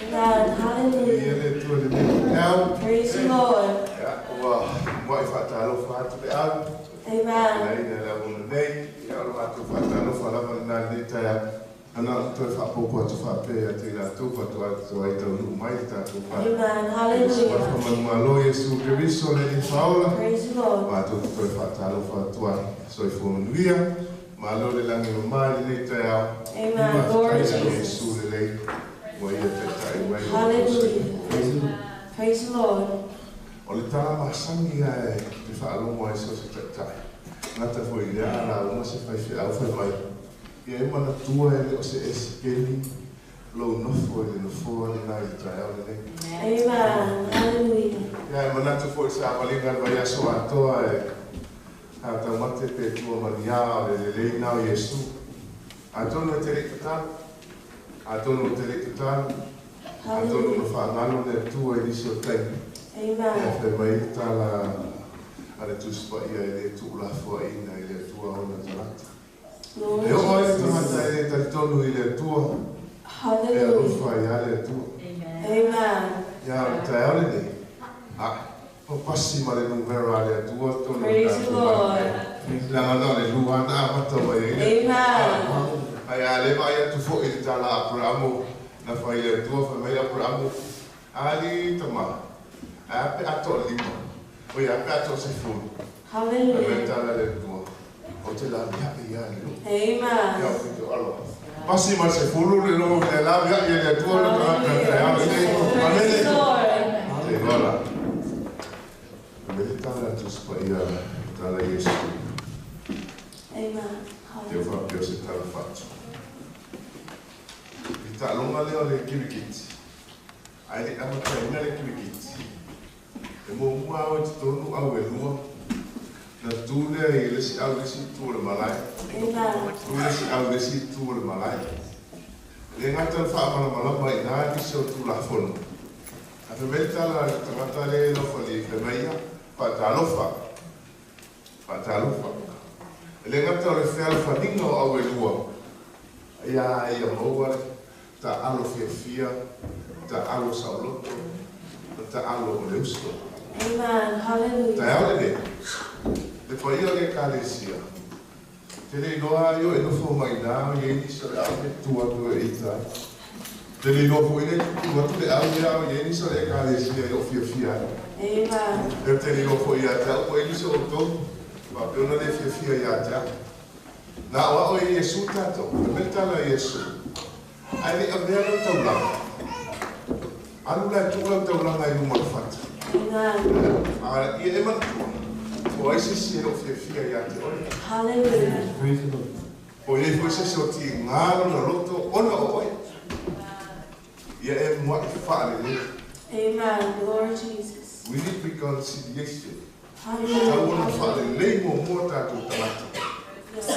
Amen. Hallelujah. Praise the Lord. Amen. Amen. Hallelujah. Praise the Lord. Amen. Glory to Jesus. Hallelujah. Praise the Lord. Amen. Amen. Glory to Jesus. We need reconciliation. Hallelujah. Praise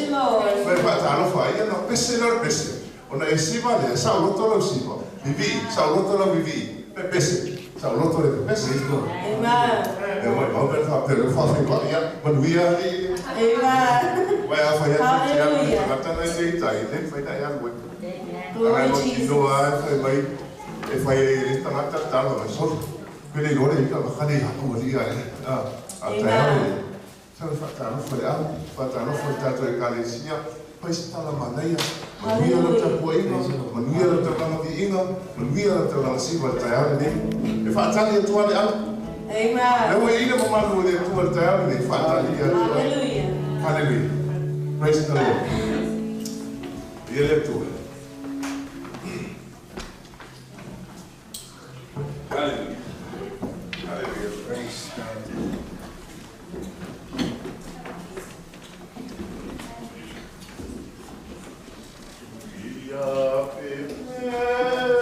the Lord. Hallelujah. Hallelujah. Praise God. We are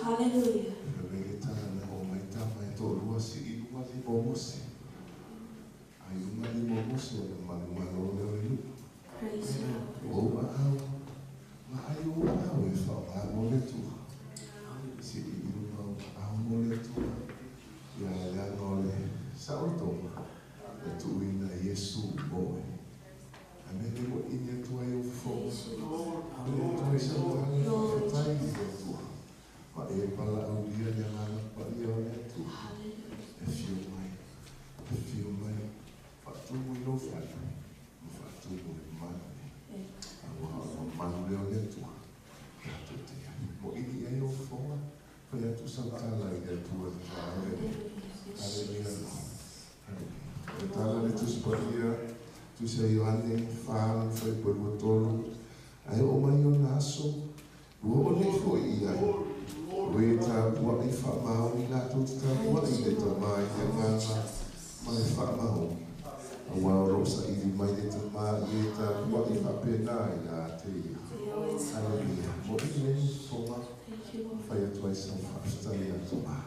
Hallelujah. Praise the Lord. Tu sei Ioanne fa fai quel motono ai o mai o naso o ne foi ia we ta wa i fa ma o ina tu ta wa i de ta mai ya ma fa ma o wa rosa i di mai de ta ma i ta wa i fa pe na ya te hallelujah mo i ne fo ma fa ya tu ai sa fa sta ya tu ma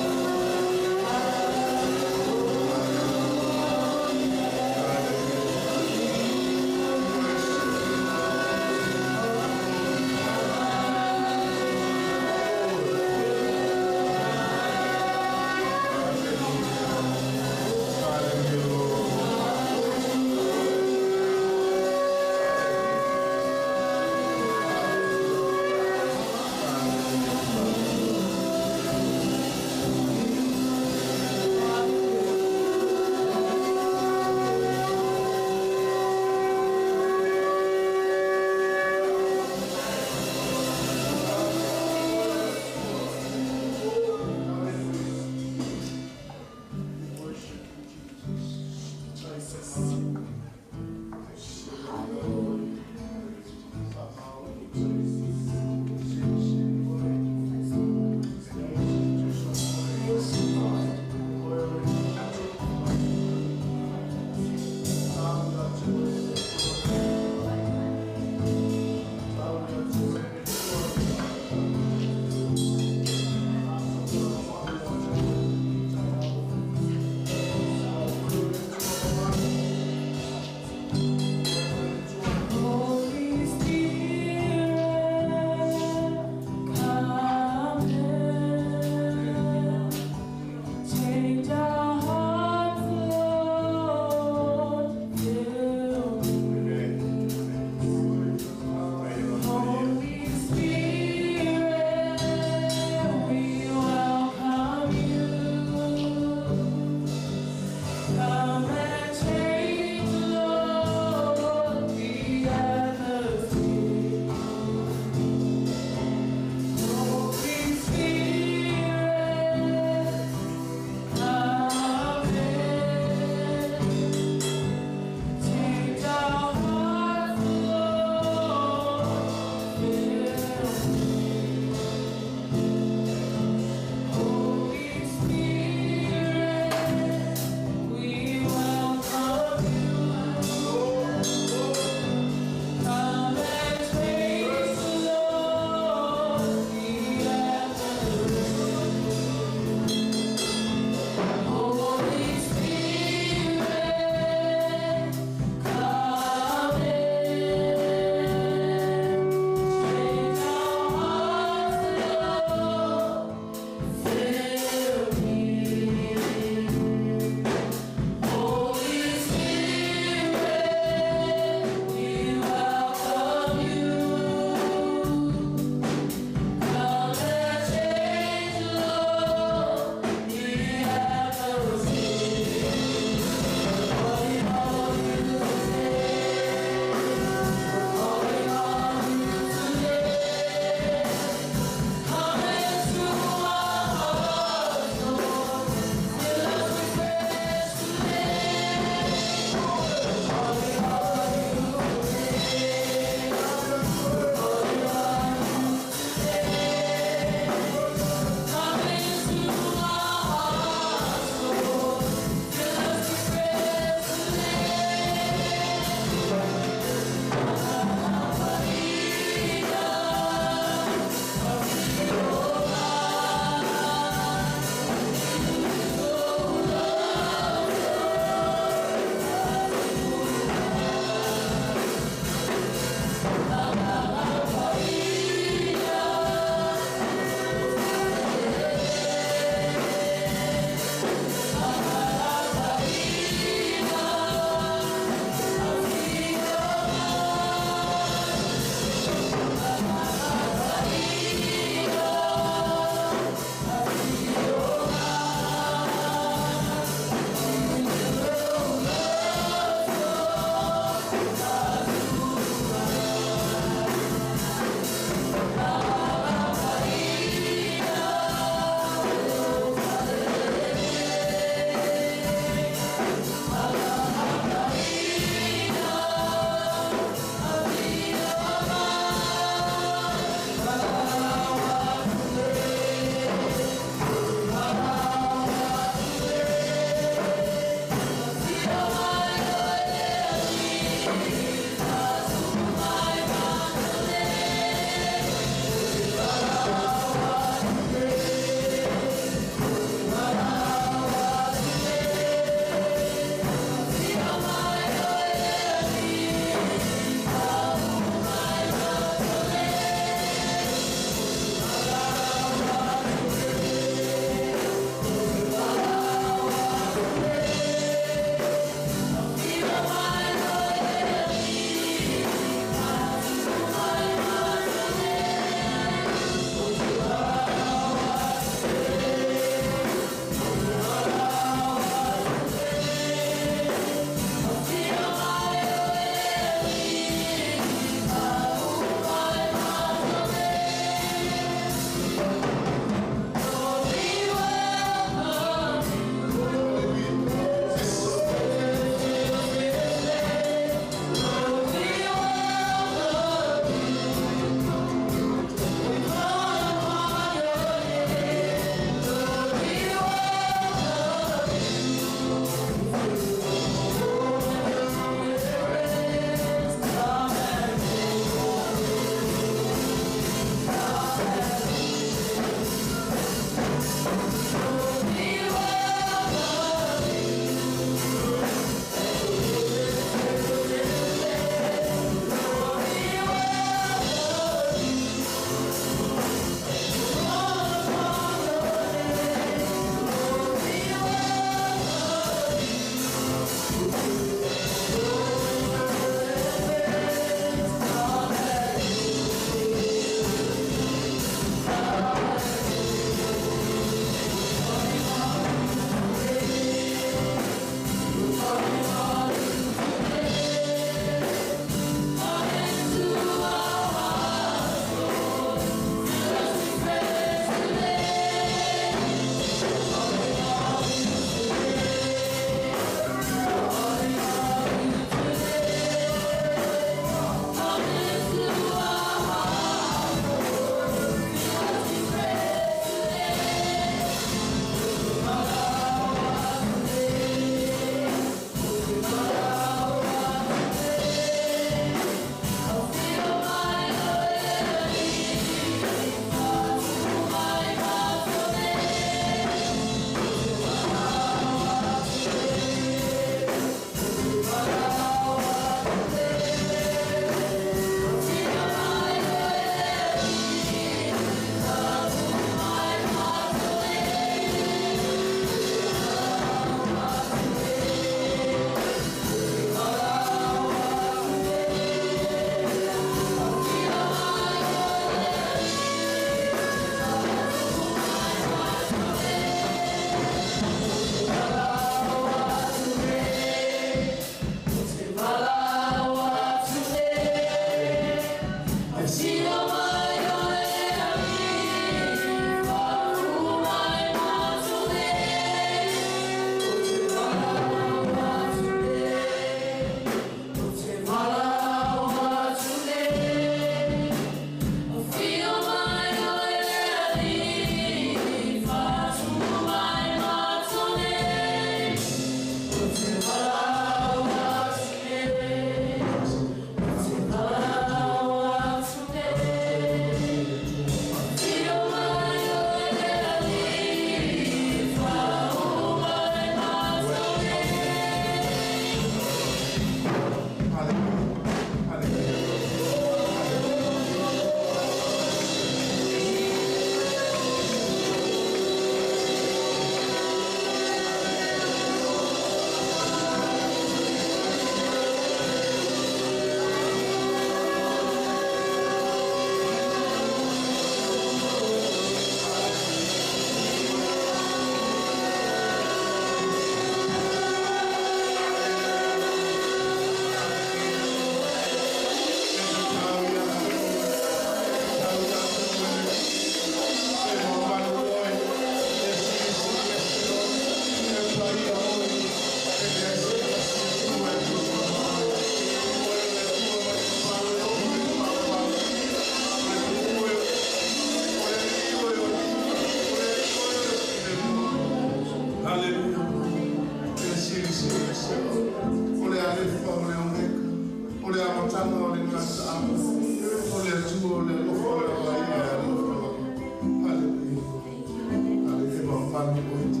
family going to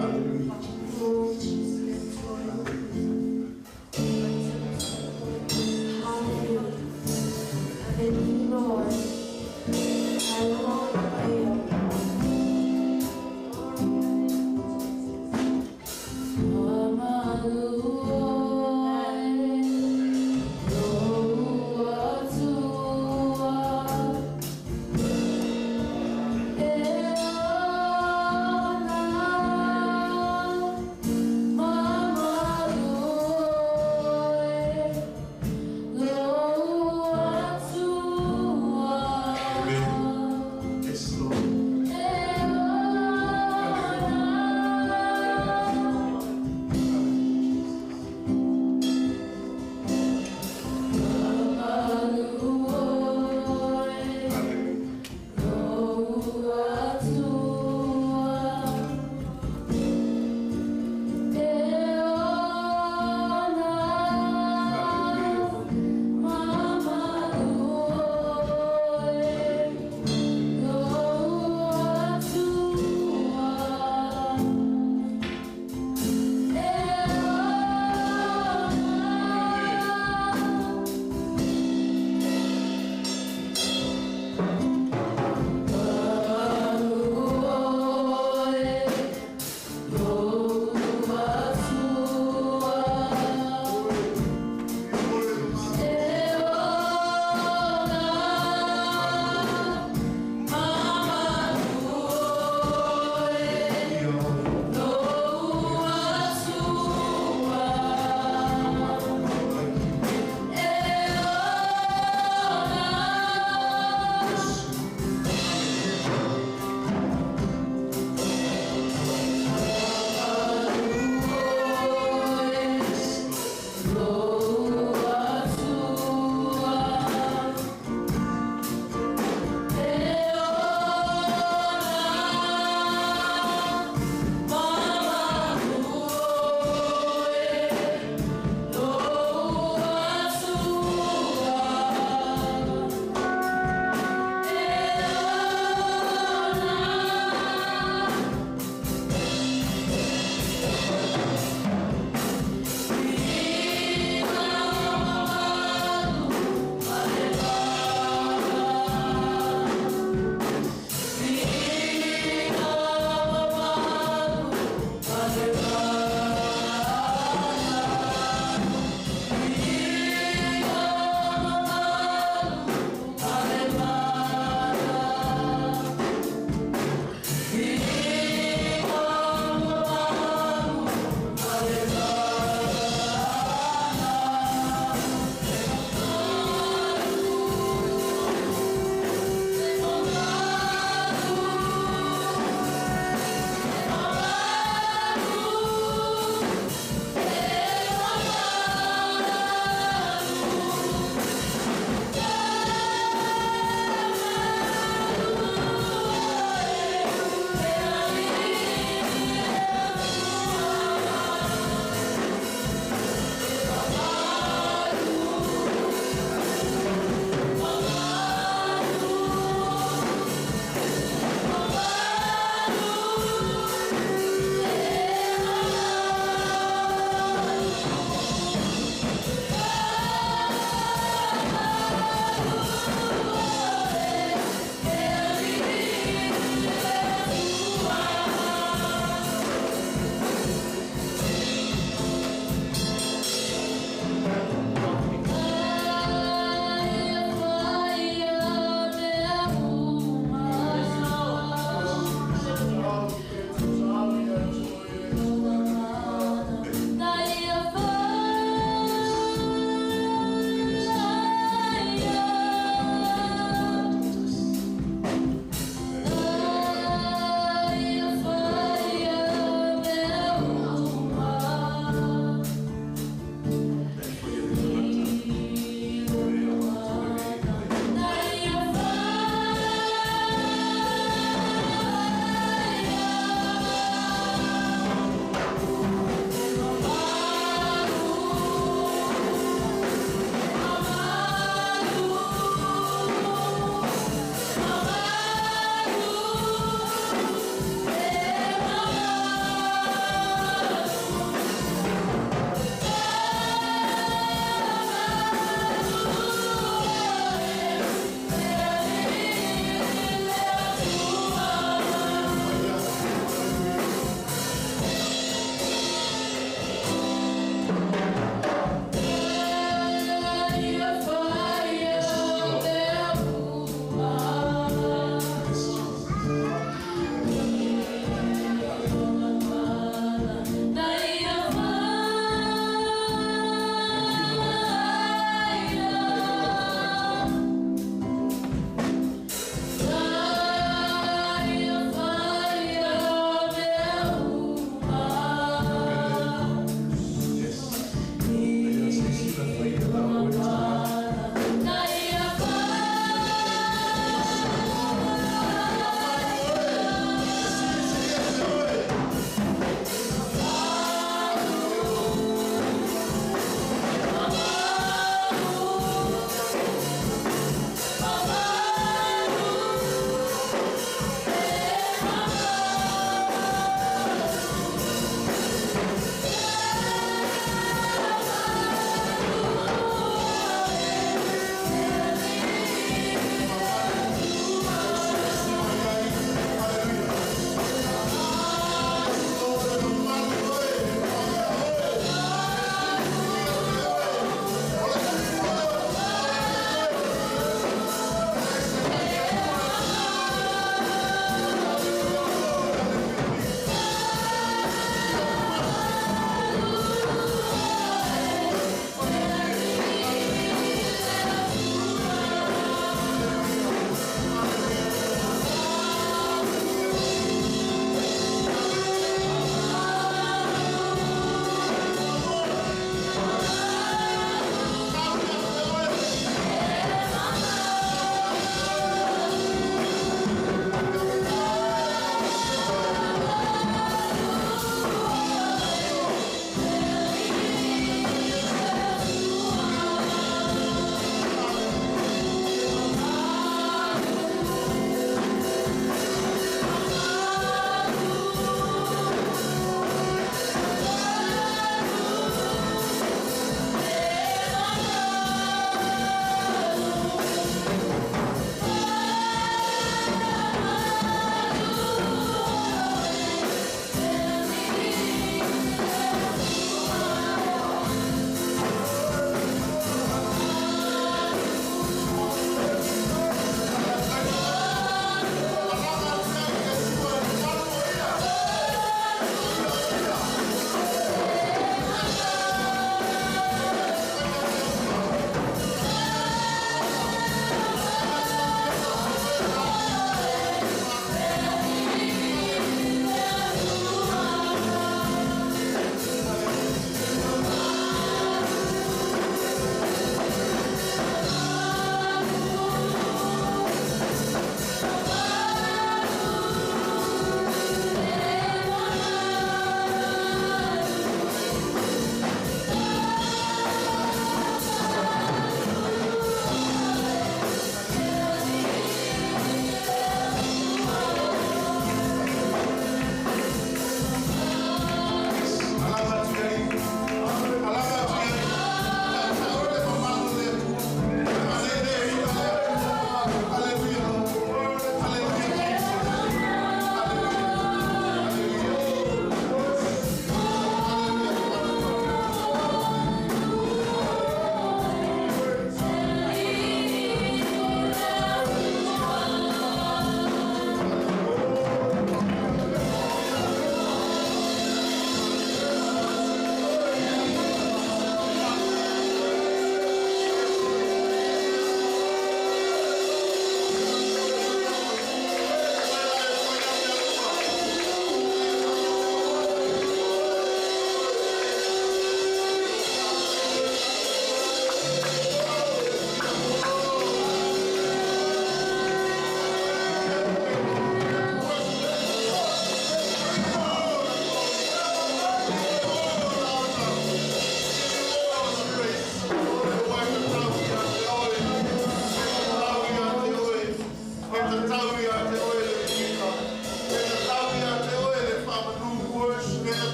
hallelujah. Oh, Jesus. Hallelujah. Thank you, Lord. I will not fail.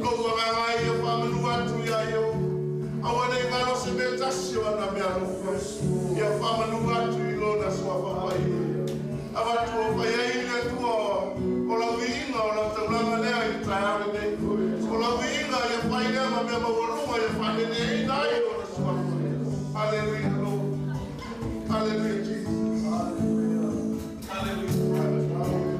Ko wa mai e fa manu atu ya yo. Awane ngalo se betasio na me alo. Ya fa manu atu I lo na swa fa pai. Avatu fa ya ile tuo. Ola vinga ola tawanga le ai tayari ne. Ola vinga ya fa ile ma me ma woruma ya fa ne na yo na swa. Hallelujah Lord. Hallelujah Jesus. Hallelujah. Hallelujah.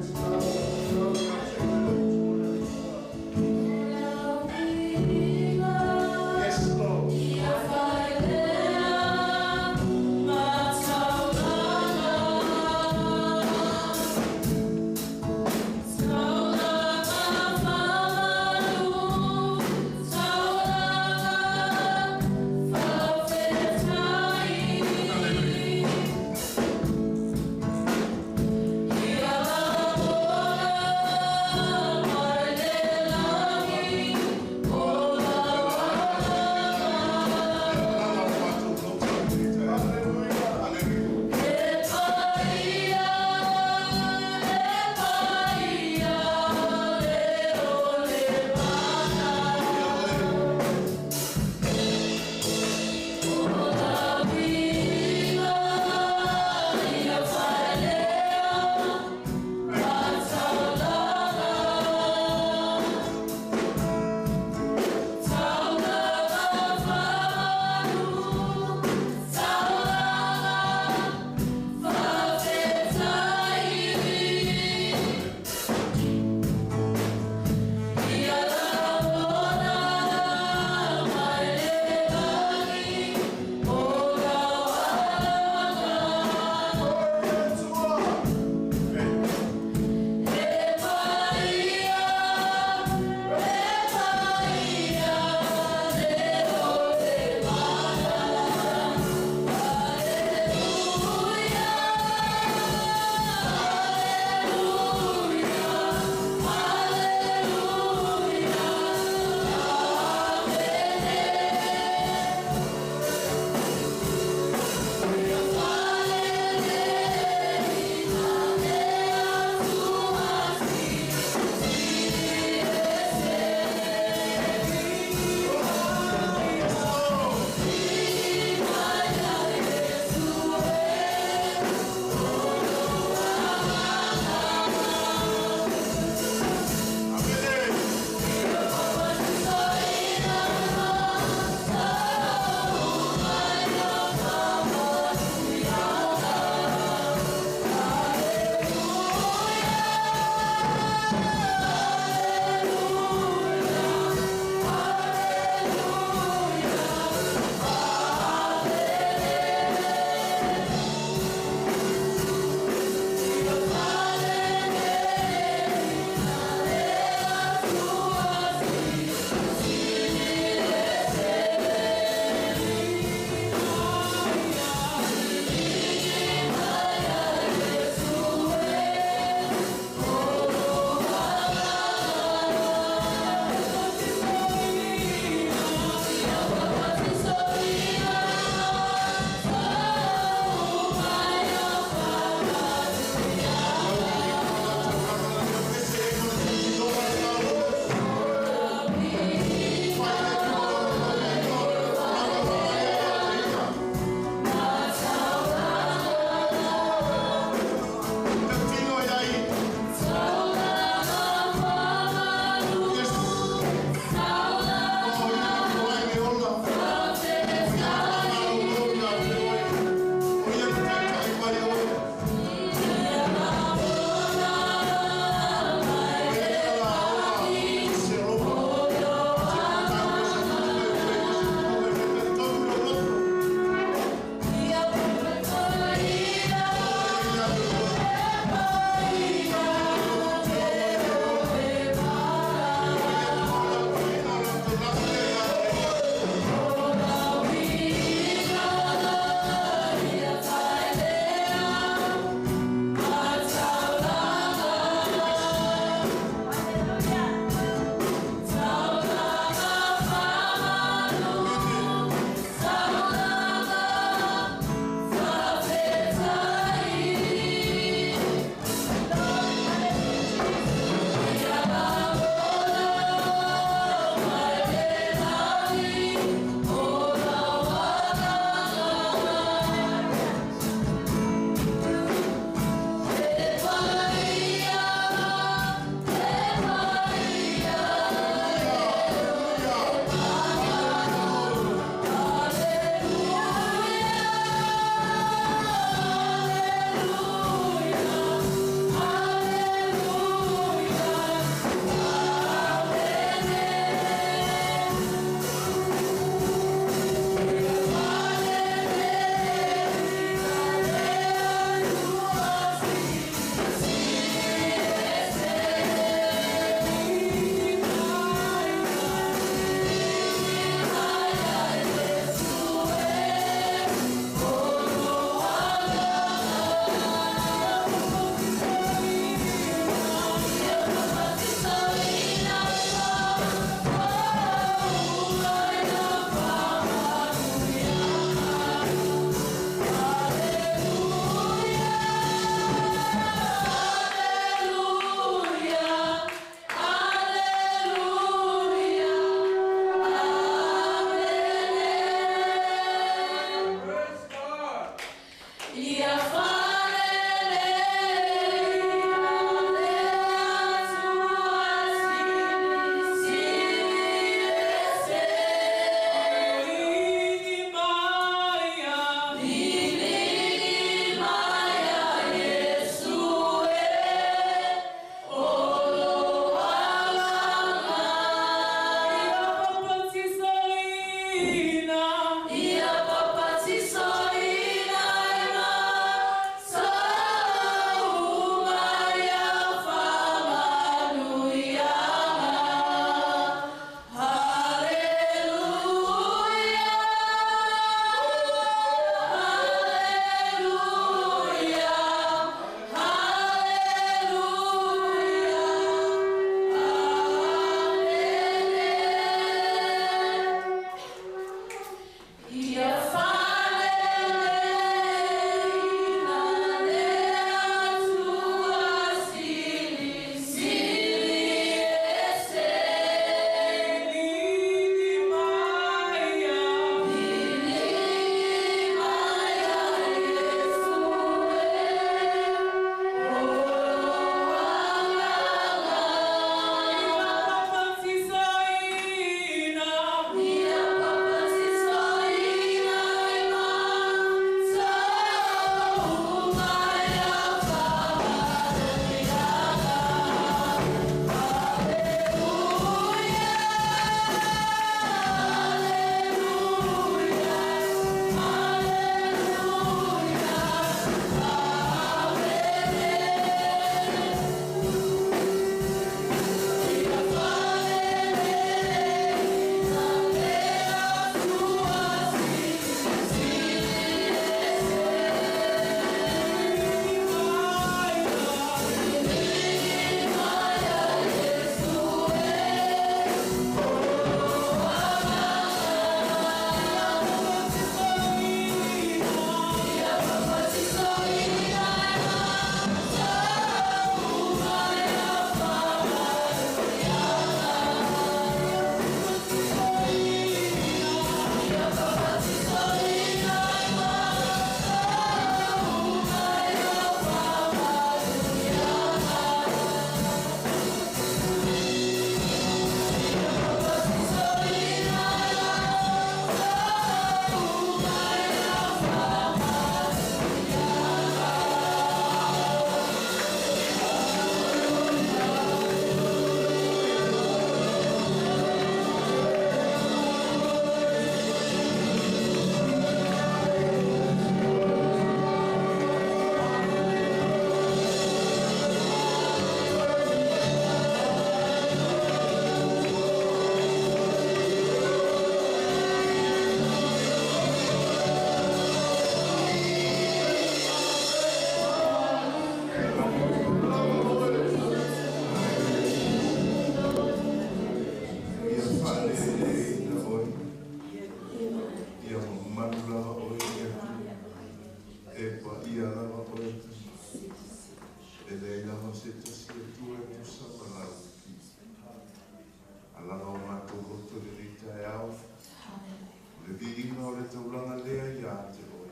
taulanga lea ia te oe.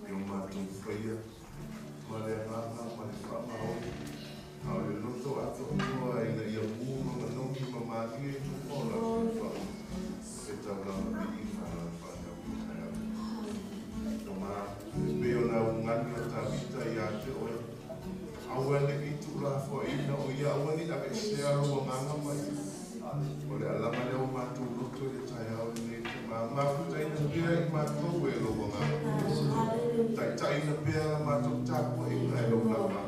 Yo mātou whaia, ma le nganga, ma le whamao. Au le loto ato ua ina ia mūma ma nongi ma mātia i tu kona ki whao. E taulanga mi ina la whanau i hea. Ka mā, peo na ungani o ta vita ia te oe. Awane i tu la fo ina o ia awane na ke se aro nganga mai. O le alama leo mātou loto le tai au ne te mafuta ina pia i mātou e lo nganga. Tai na pia mātou tapu e na e lo nganga.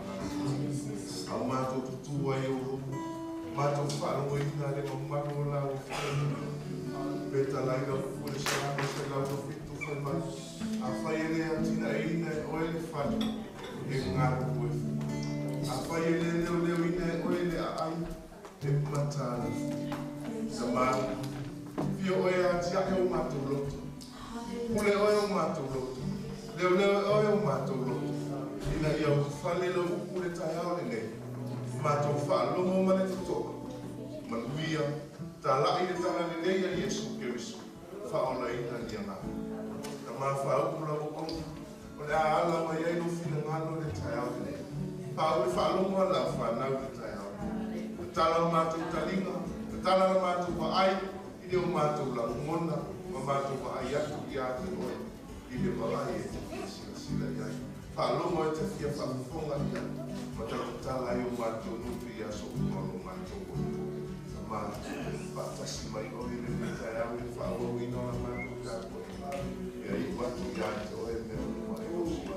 Au mātou tutua i oro. Mātou wharongo i nga le mamaro o lau wharongo. Peta lai lau kule sarano se lau no fitu whaimai. A whai ele atina e ina e oe le whanu. E ngaro koe. A whai ele leo ina e oe le ai. E matana. Sa mātou. Pio oe ati ake o mātou loto. Kule oe o mātou loto. Leo oe o mātou loto. Ina ia o whale lo ukule tai au le nei. Mātou whalomo mane te toka. Manuia, tā lai le tala le nei a Iesu Keriso. Whaola ina ni ana. Ka mā whaukula o kongu. O le ala mai ei no whina ngano le tai au le nei. Pāu le whalomo ala whanau le tai au. Le tala o mātou talinga. Le tala o mātou wa ai. I le o mātou la ngona. Ma mātou wa ai atu i ate oe. I le malai e te sila i ai. Whalomo e te fia whakafonga ia. Ma tala i o mātou nupi i aso kumalo mātou oe. Sa mātou whatasi mai oe le mitai au e whaoa i noa mātou kāpoi. Ia i watu i ate oe mea mua e osua.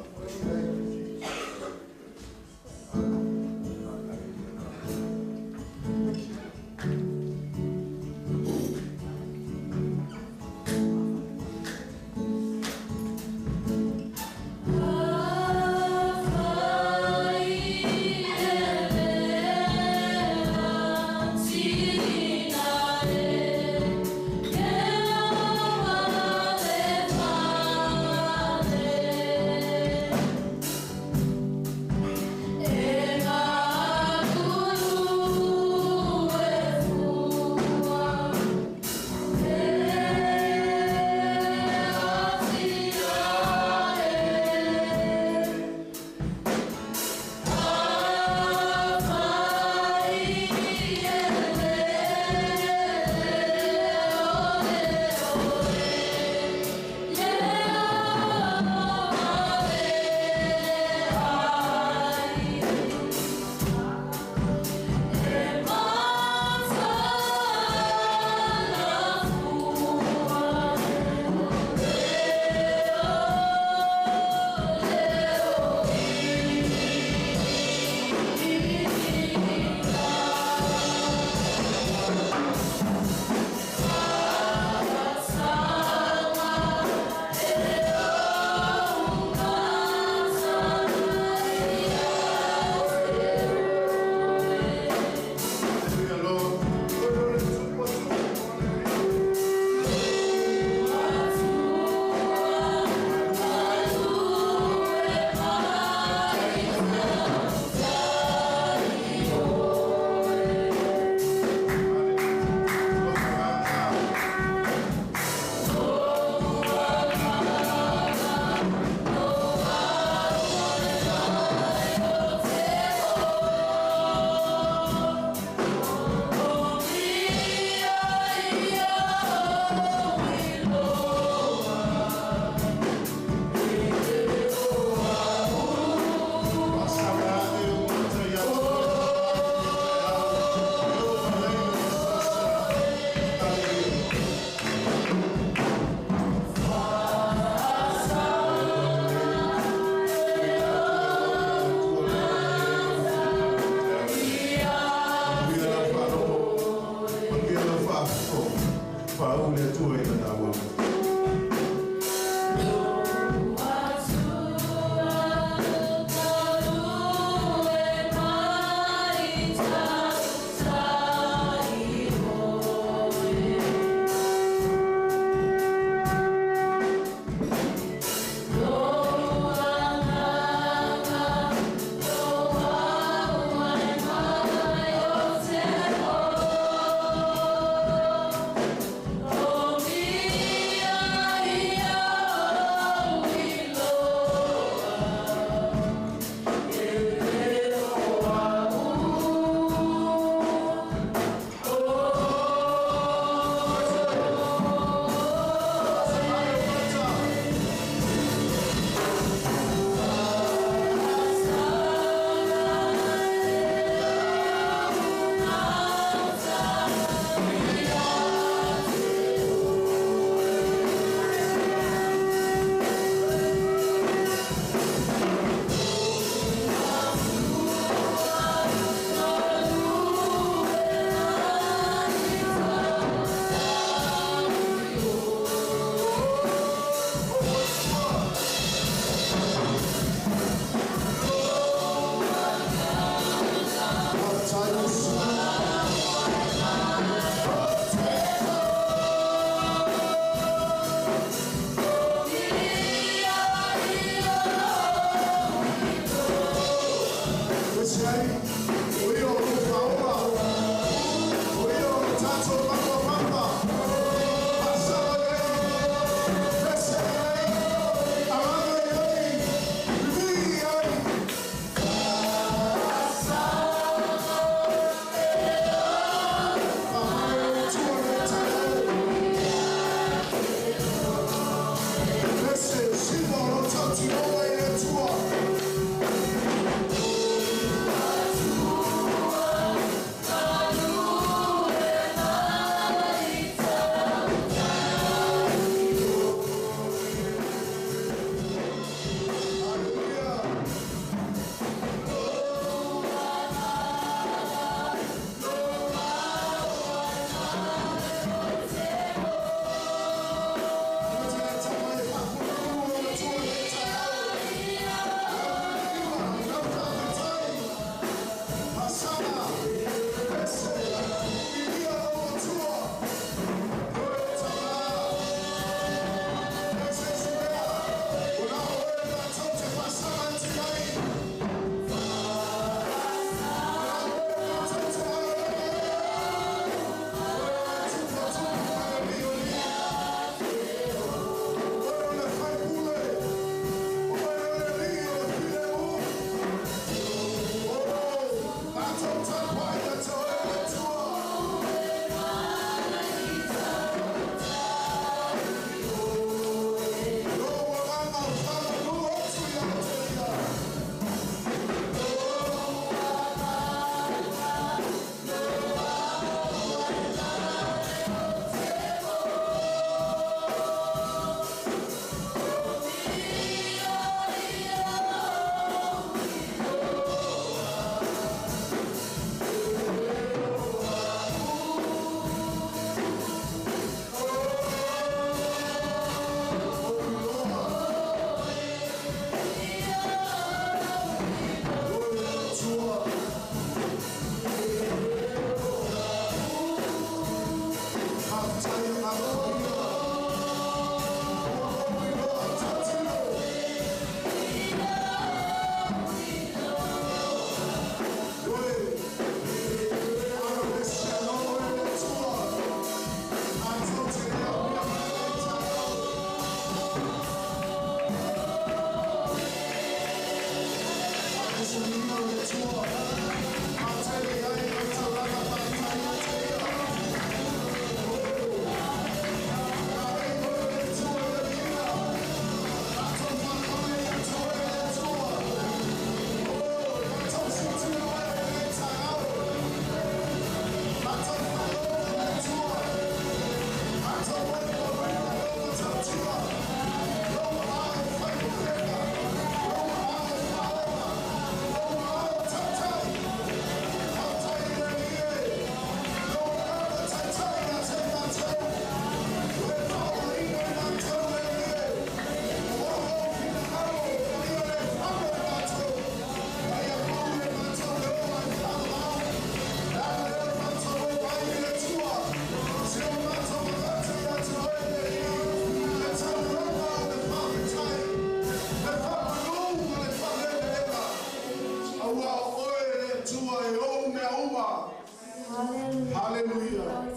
Hallelujah.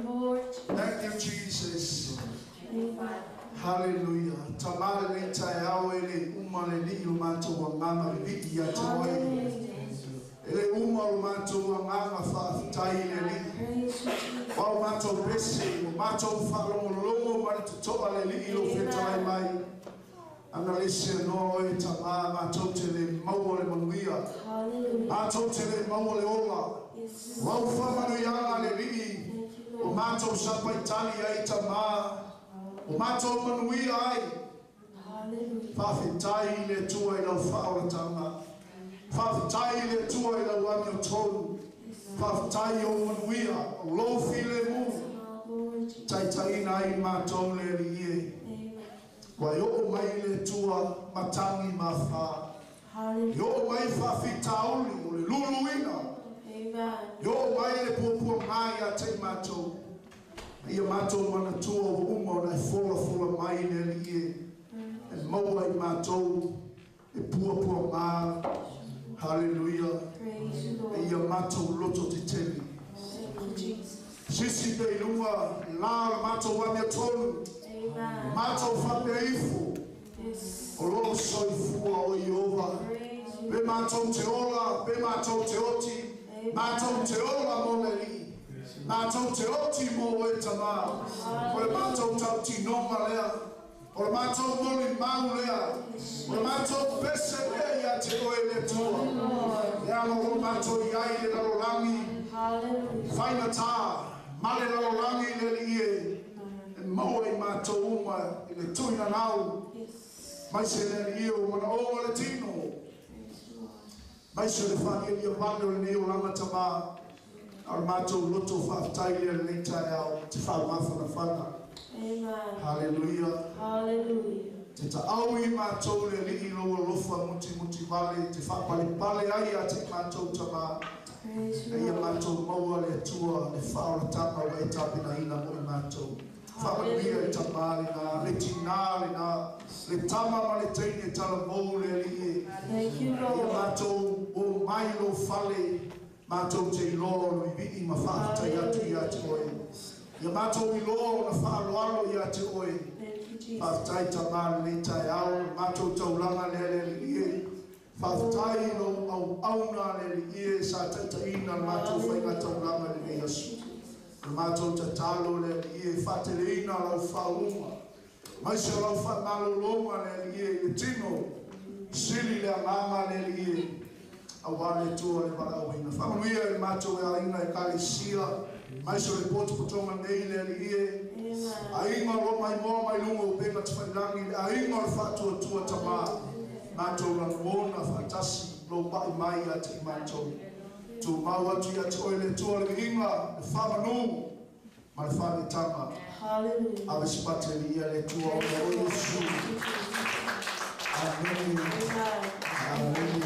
Lord. Thank you, Jesus. Amen. Hallelujah. Tamale le tayawe le umale li umato wa mama li ya tawe. Ele uma umato wa mama fa tai le li. Wa umato besi umato fa longo ma to ale li ilo fetai mai. Analise no e tamama totele mawole manuia. Hallelujah. Totele mawole ola. Wa ufa manu ya le li. Umato sapa Italia itama. Umato manuia ai. Fafitai le tua ila faula tama. Fafitai le tua ila wami otonu. Fafitai o manuia. Lo file mu. Taitai na i matou le liye. Wa yo mai le tua matangi mafa. Yo mai fafitauli o le luluina. Yo mai le popo mai a te matou. Ia matou mana tua o uma na fola mai le liye. E maua I matou e pua ma. Hallelujah. E ia matou loto te tele. Sisi pe ilunga la matou wa mea tonu. Matou whapeifu. O lolo soifua o Iova. Be matou te ola, be matou te oti. Matou te ola mo le li. Matou te oti mo e tama. O le matou tau tinoma lea. O le matou moli mau lea. O le matou pese lea ia te oe le tua. Ea lo matou iai le lalolangi. Whaina tā. Male lalolangi le li e. Mau e matou uma I le tuina nau. Mai se le li o mana o le tino. Mai se le whani ia mane o le neo langa tama. Ar matou loto whaftai le le tai au. Te whamawha na whana. Amen. Hallelujah. Hallelujah. Te ta au I matou le li ilo lofa muti vale. Te whapale ai a te matou tama. E ia matou maua le tua le whaora tama wa e tapina ina mo I matou. Whamanuia e tamari na, le tinari na, le tama ma le teine tala mou le li e. Thank you, Ia Lord. matou o mailo fale, matou te ilolo I vii ma whaata I atu I ate oe. Ia matou ilolo na whaaloalo I ate oe. Thank you, Jesus. Whaftai tamari le tai au, matou taulanga le li e. Whaftai no au auna le li e, sa taitaina matou whainga taulanga le Yesu. Matou te talo le ie fateleina lau whaunga. Mai se lau whamalolonga le ie le tino. Sili le amama le ie. Awale tua le warauina. Whamanuia I matou e aina e kalesia. Mai se le potu putonga nei le ie. Ainga lo mai moa mai lunga o penga te whairangi. Ainga le whatua tua tama. Matou la mona fatasi. Lo mai a te matou. Tu mau atu ia te oile tua le inga, le whamanu, ma le whane tama. Hallelujah. Awe sipate li ia le tua o le oile su. Amen. Amen.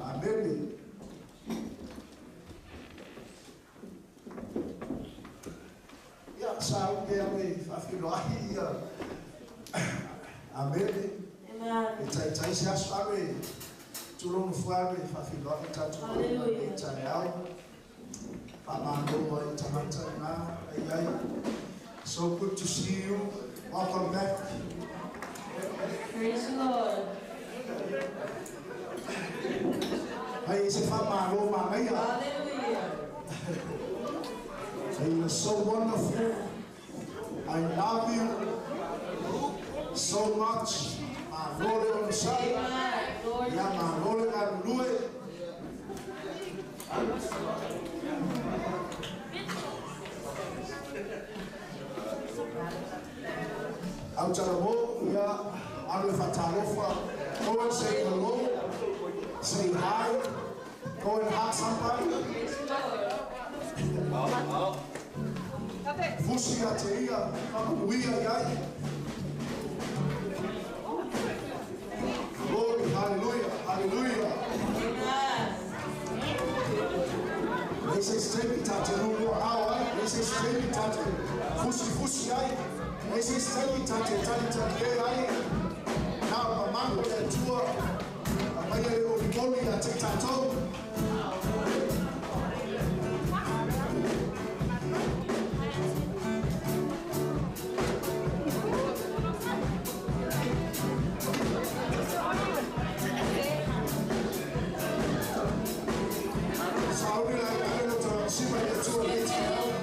Amen. Ia, sao ke ame afiloahi ia. Amen. Amen. Tai se aso ame. Tulong fuare afiloahi tatu. Hallelujah. Tayau. Pamando tamata na ayai. So good to see you. Welcome back. Praise the Lord. Hey, se famalo mamaya. Hallelujah. You are so wonderful. I love you so much. My Lord on the side. Amen. Lord. Yeah, my Lord and Louis. Out of the home, yeah, I'm with Fatalofa. Go and say hello, say hi, go and hug somebody. Praise the Lord. Fusi ateia, kamuia yai. Glory, hallelujah, hallelujah. Amen. They say stay tate rumo awai. They say stay tate fusi ai. They say stay tate tate ai. Now the man with the tour, a mayor of the glory at Tato. Praise the Lord.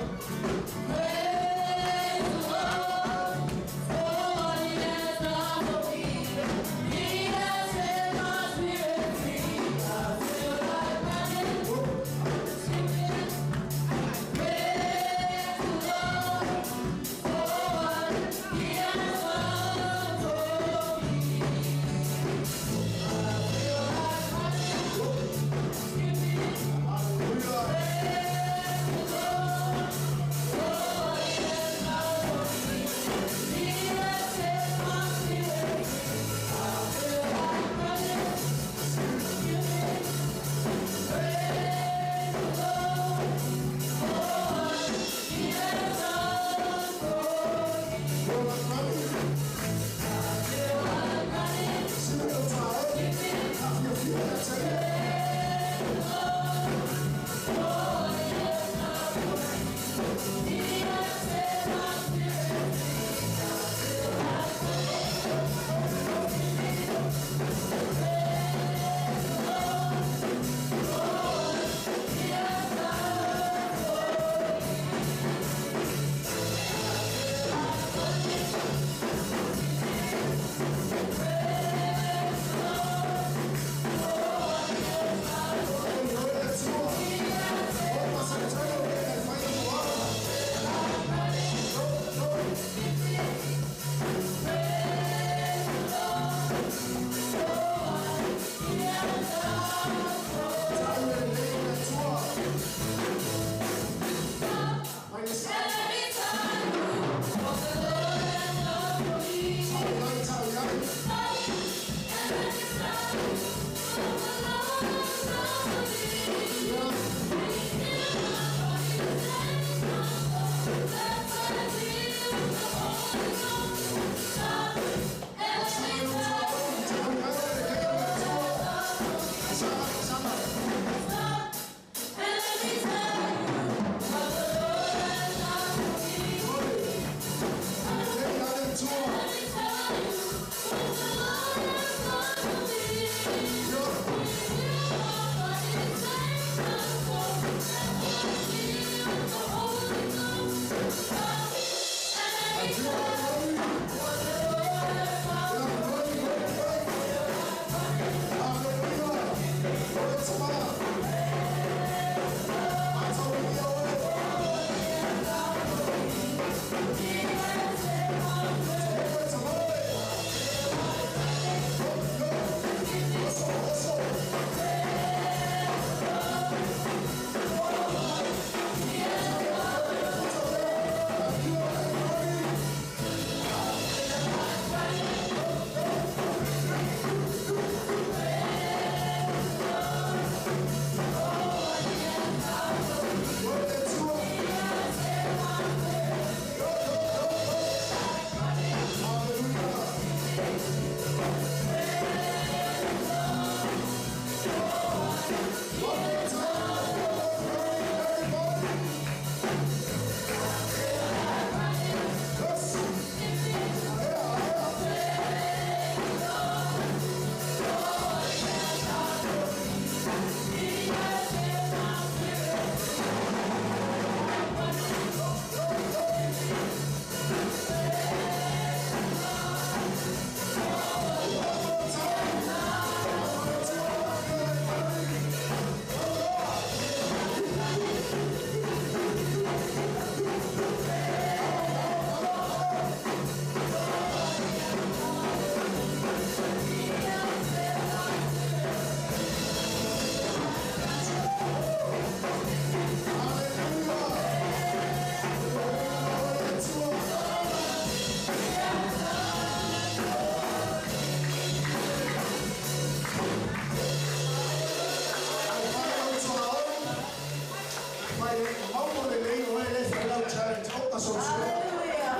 so. Hallelujah.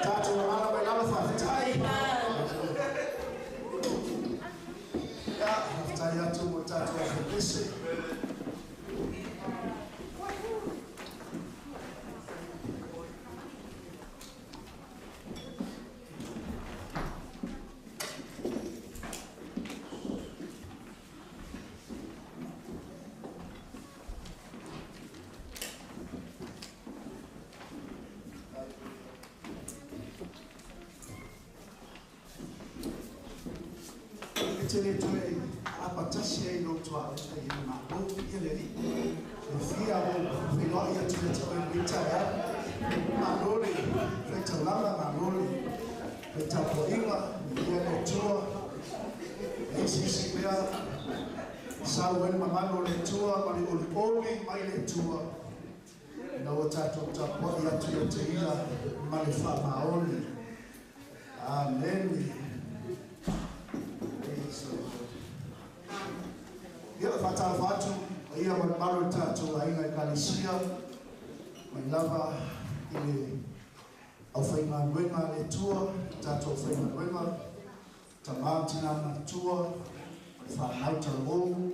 Tatu wa mala wa lala fatai. Ya, fatai atu mo tatu wa fukisi. Tele apa tasia ino tua ia malu ia leli fia o filo ia tele tele bita ya malori feta lama malori feta poinga ia le tua isi bea sawen mamalo le tua mali oli mai le tua na watato tapo ia tele tele mali fa maoli amen. Ia fatala watu, ia manmaro tatu aina ikalisia, manlava ili aufenga ngwenga le tua, tatu aufenga ngwenga, tamantina na tua, whanauta longu,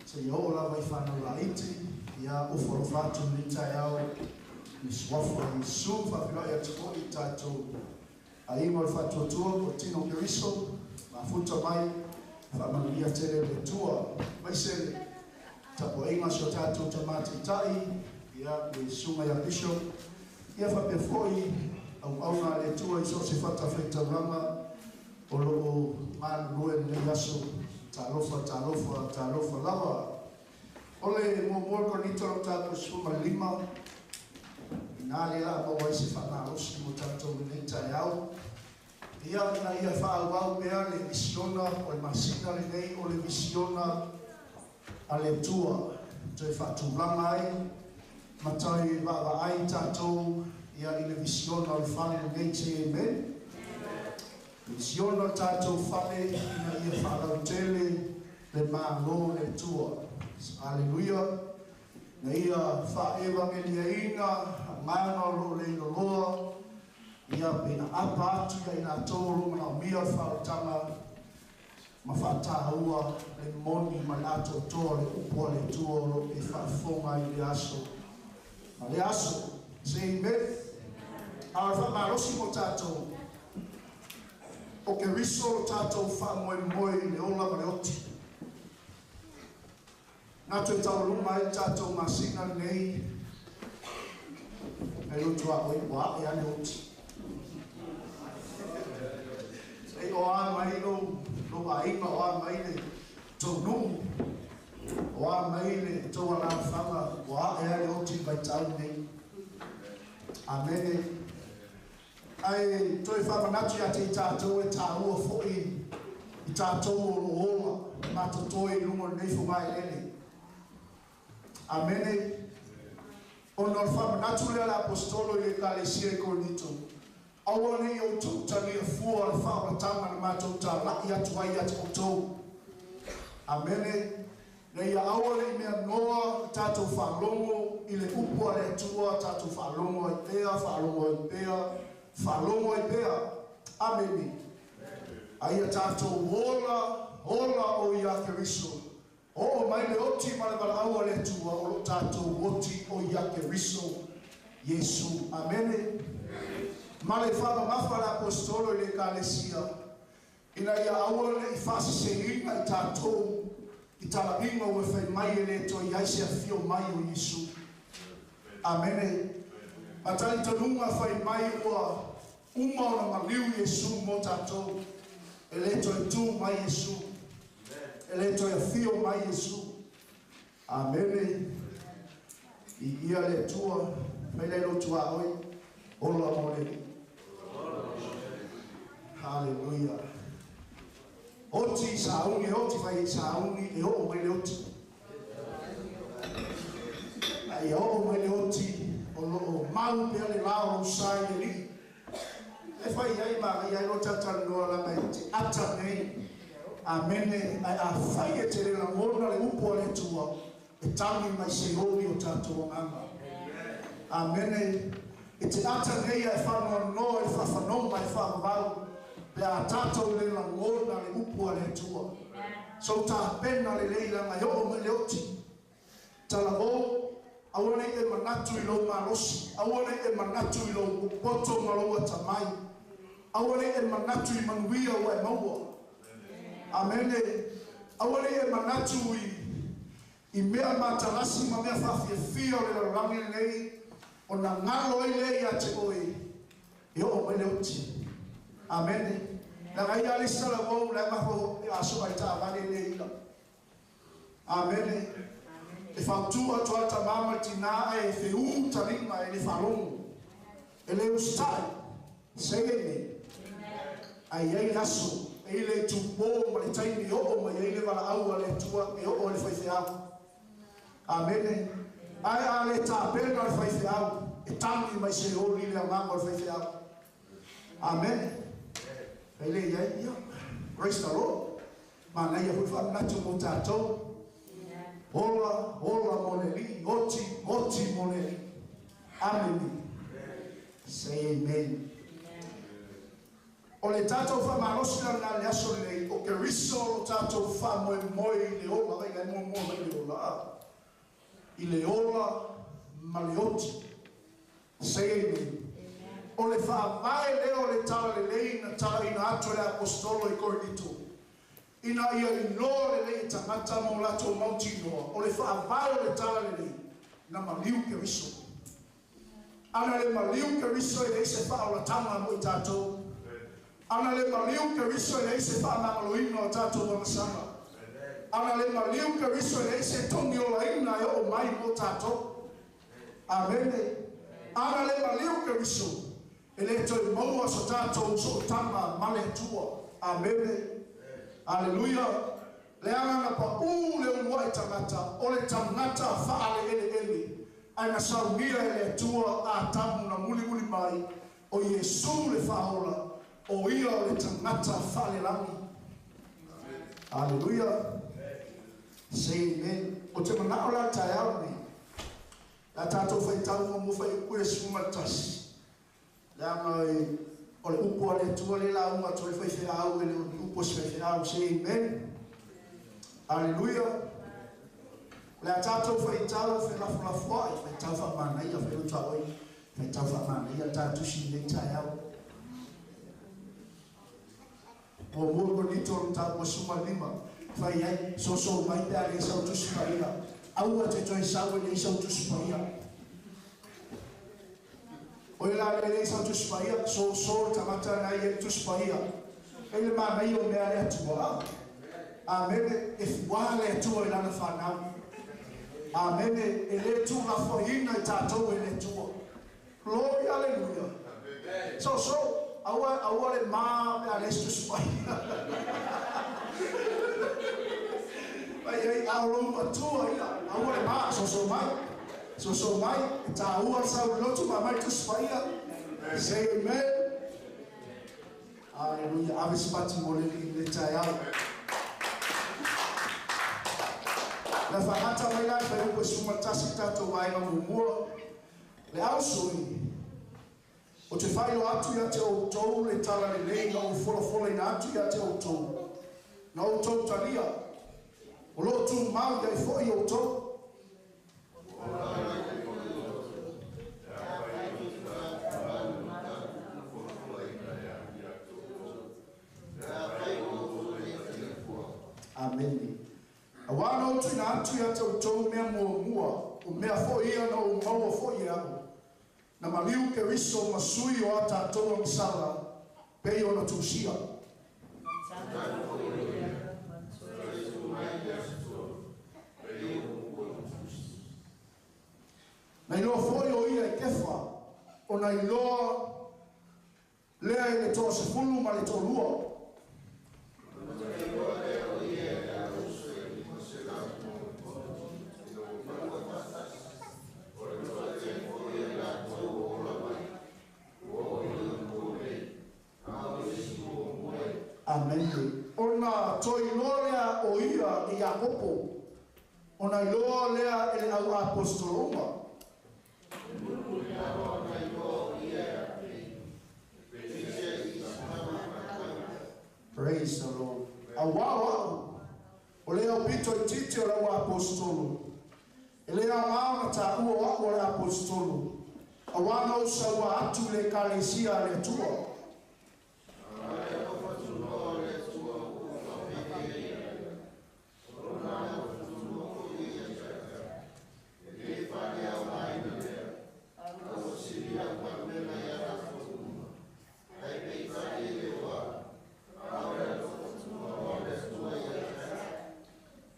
se yo lava ifana laiti, ia uforo watu nita yao, niswafu Yesu, whawhila ya tukoi tatu, aima whatu tua, kotino kiriso, mafuta mai, familia tele letua maisele tapo inga so tatu tamati tai ya sunga ya bishop ya fa pefoi au na letua iso sifata feta rama olo man luen le yaso talofa lava ole mo ko nito tapo suma lima inale la bo wasi fana osi mo tatu nita yao. Ia na ia whaawau mea le visiona o le masina le nei o le visiona a le tua toi whaatulanga ai matai wawa ai tātou ia i le visiona o le whane le nei te me visiona tātou whane ina ia whaarau tele le mālo le tua. Alleluia. Na ia whaevangelia inga ngana lo le loa ia pena apa atu ia ina tōru mana mia whautanga ma whataua le moni ma nato toa le upua le tuoro e whaafonga i le aso. Ma le aso, se i me, a whamarosi mo tātou, o ke riso tātou whamoe le ola ma le oti. Nato e tau lunga i tātou masina nei, e lutu a koe wa e ane oti. E o a mai lo a inga o a mai le tau nungu, o a mai le tau ala whanga, o a e ale oti vai tau nei. Amene. Ai toi whamanatu ia te tātou e tā ua fōi i tātou o ola, mata toi lungo nei whungai lele. Amene. Ono whamanatu lea la apostolo i e kalesia i konito. Awa nei o tūtani e fua le whaoratanga na mātou tā lai atu ai atu o tōu. Amene. Nei a awa nei mea noa tātou whalongo i le upua le atua tātou whalongo i pēa, whalongo i pēa. Amene. Ai a tātou hola o ia Keriso. O mai le oti ma le awa le atua o lo tātou oti o ia Keriso. Yesu. Amene. Ma le whama mawha la apostolo i le kalesia. Ina ia awale i whasi se inga i tātou i tala inga ue whai mai e le to i aise a fio mai o Yesu. Amene. Ma tali tanunga whai mai ua uma o na maliu Yesu mo tātou. E le to i tū mai Yesu. E le to i a fio mai Yesu. Amene. I ia le tua. Mai le lo tua oi. Ola mo le. Hallelujah. Oti saungi, oti fai saungi, e o mai le oti. Ai o mai le oti, o lo mau pe le lao sai li. E fai ai ma ai lo tata no la mai ata nei. Amene ai a fai e te la mona le upo le tua. E tangi mai se oli o tato o mama. Amene. E te ata nei e whanau no e whawhanau mai whawau. Pe a tātou le la ngona le upua le tua. So tā pena le leila ngai o me leoti. Tala o, awane e manatu I lo marosi. Awane e manatu I lo poto maloa tamai. Awane e manatu I manuia o e maua. Amene. Awane e manatu I mea matarasi ma mea whawhiawhia o le rangi nei. O na ngalo I lei a te oi. E o me leoti. Amen. Na ngai ale sala mo la maho aso ai ta vale le ila. Amen. E fa tu atu ata mama tina e fe u taringa e le falong. E le ustai. Segene. Ai ai aso e le tu bo ma le tai ni o ma e le vala au le tua e o le fai fea. Amen. Ai ale ta pena le fai fea. E tangi mai se o li le mama le fai fea. Amen. Ele ia, praise the Lord. Mana ia hui whanatu mo tātou. Ola moneli, oti moneli. Amen. Say amen. O le tātou whamarosina nā le aso nei, o ke riso o tātou whamoe le ola, vai ngai mo le ola. I le ola ma le oti. Say amen. O le whaamae leo le tala le lei na tala ina ato le apostolo I Korinito. Ina ia I loa le lei tangata mo lato mauti noa. O le whaamae le tala le lei na maliu ke riso. Ana le maliu ke riso I le se whaola tanga mo I tātou. Ana le maliu ke riso I le se whaamangaloina o tātou wa masanga. Ana le maliu ke riso I le se tongi o la ina e o mai mo tātou. Amen. Ana le maliu ke riso. Ele toi maua so tātou so tanga male tua. Amen. Aleluia. Le anga pa le unua I tangata. O le tangata whaale ele. Aina saungia ele tua a tamu na muli mai. O Yesu le whaola. O ia o le tangata whaale langi. Aleluia. Say amen. O te manaola tai au ni. La tātou whai tau mo whai ue sumatasi. Lama o le upo le tua le la unga to le fai fai au le upo se fai au. Say amen. Aleluia. Le tātou fai tau fai lafu ai. Fai tau wha mana ia fai uta oi. Fai tau wha mana ia tātou si nei tai au. O mua bonito le tau mo suma lima. Fai ai so mai pea le sau tu sipaia. Aua te toi sau le sau tu sipaia. O la le sa tu spaia so tamata na ye tu spaia ele ma mai o me ale atua amen if wale tu ila na fana amen ele tu na foina tato ele tu glory hallelujah so awa le ma me ale tu spaia ai aulo tu ila awa le ma so mai So mai, ta ua sa lotu ma mai tu spaia. Say amen. Hallelujah. Ave spati mole le tai au. La whangata mai lai whai upo sumatasi tātou mai ma mumua. Le au soi. O te whaio atu ia te o tou le tala le lei na o fola ina atu ia te o tou. Na o tou talia. O lo tu mau ia I fo I o tou. Amen. Awana o tina atu ya te utou mea mua o mea fo ia na o maua fo ia na maliu ke riso masui o ata atoa misala pei o na tusia. Na ilo fo o ia I kefa o na iloa lea I le toa se fulu ma le toa lua. Amen. Ona toi loa o ia I Iakopo. Ona loa lea ele au apostoloma. pito I titi o lau apostolo. E le au na ta ua o le apostolo. Awana usa ua atu le kalesia le tua.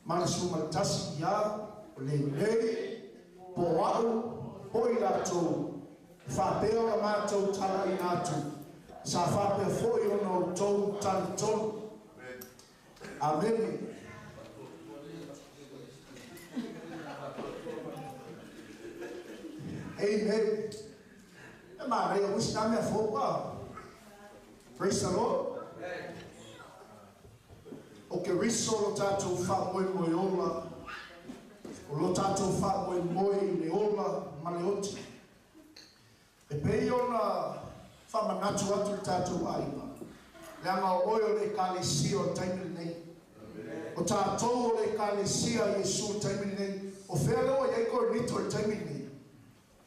Mana suma tasi ya le po au po ila to fa pe o ma to tala ina tu sa fa pe fo yo no to tan ton amen. Amen. Ma re o sta me fo pa. Praise the Lord. O ke riso lo tatou wha moe moe ola. O lo tatou wha moe moe le ola ma le oti. E pei ona wha manatu atu le tatou aima. Le anga o oio le kalesia o taimili nei. O tatou le kalesia Yesu taimili nei. O whea leo e eiko rito le taimili nei.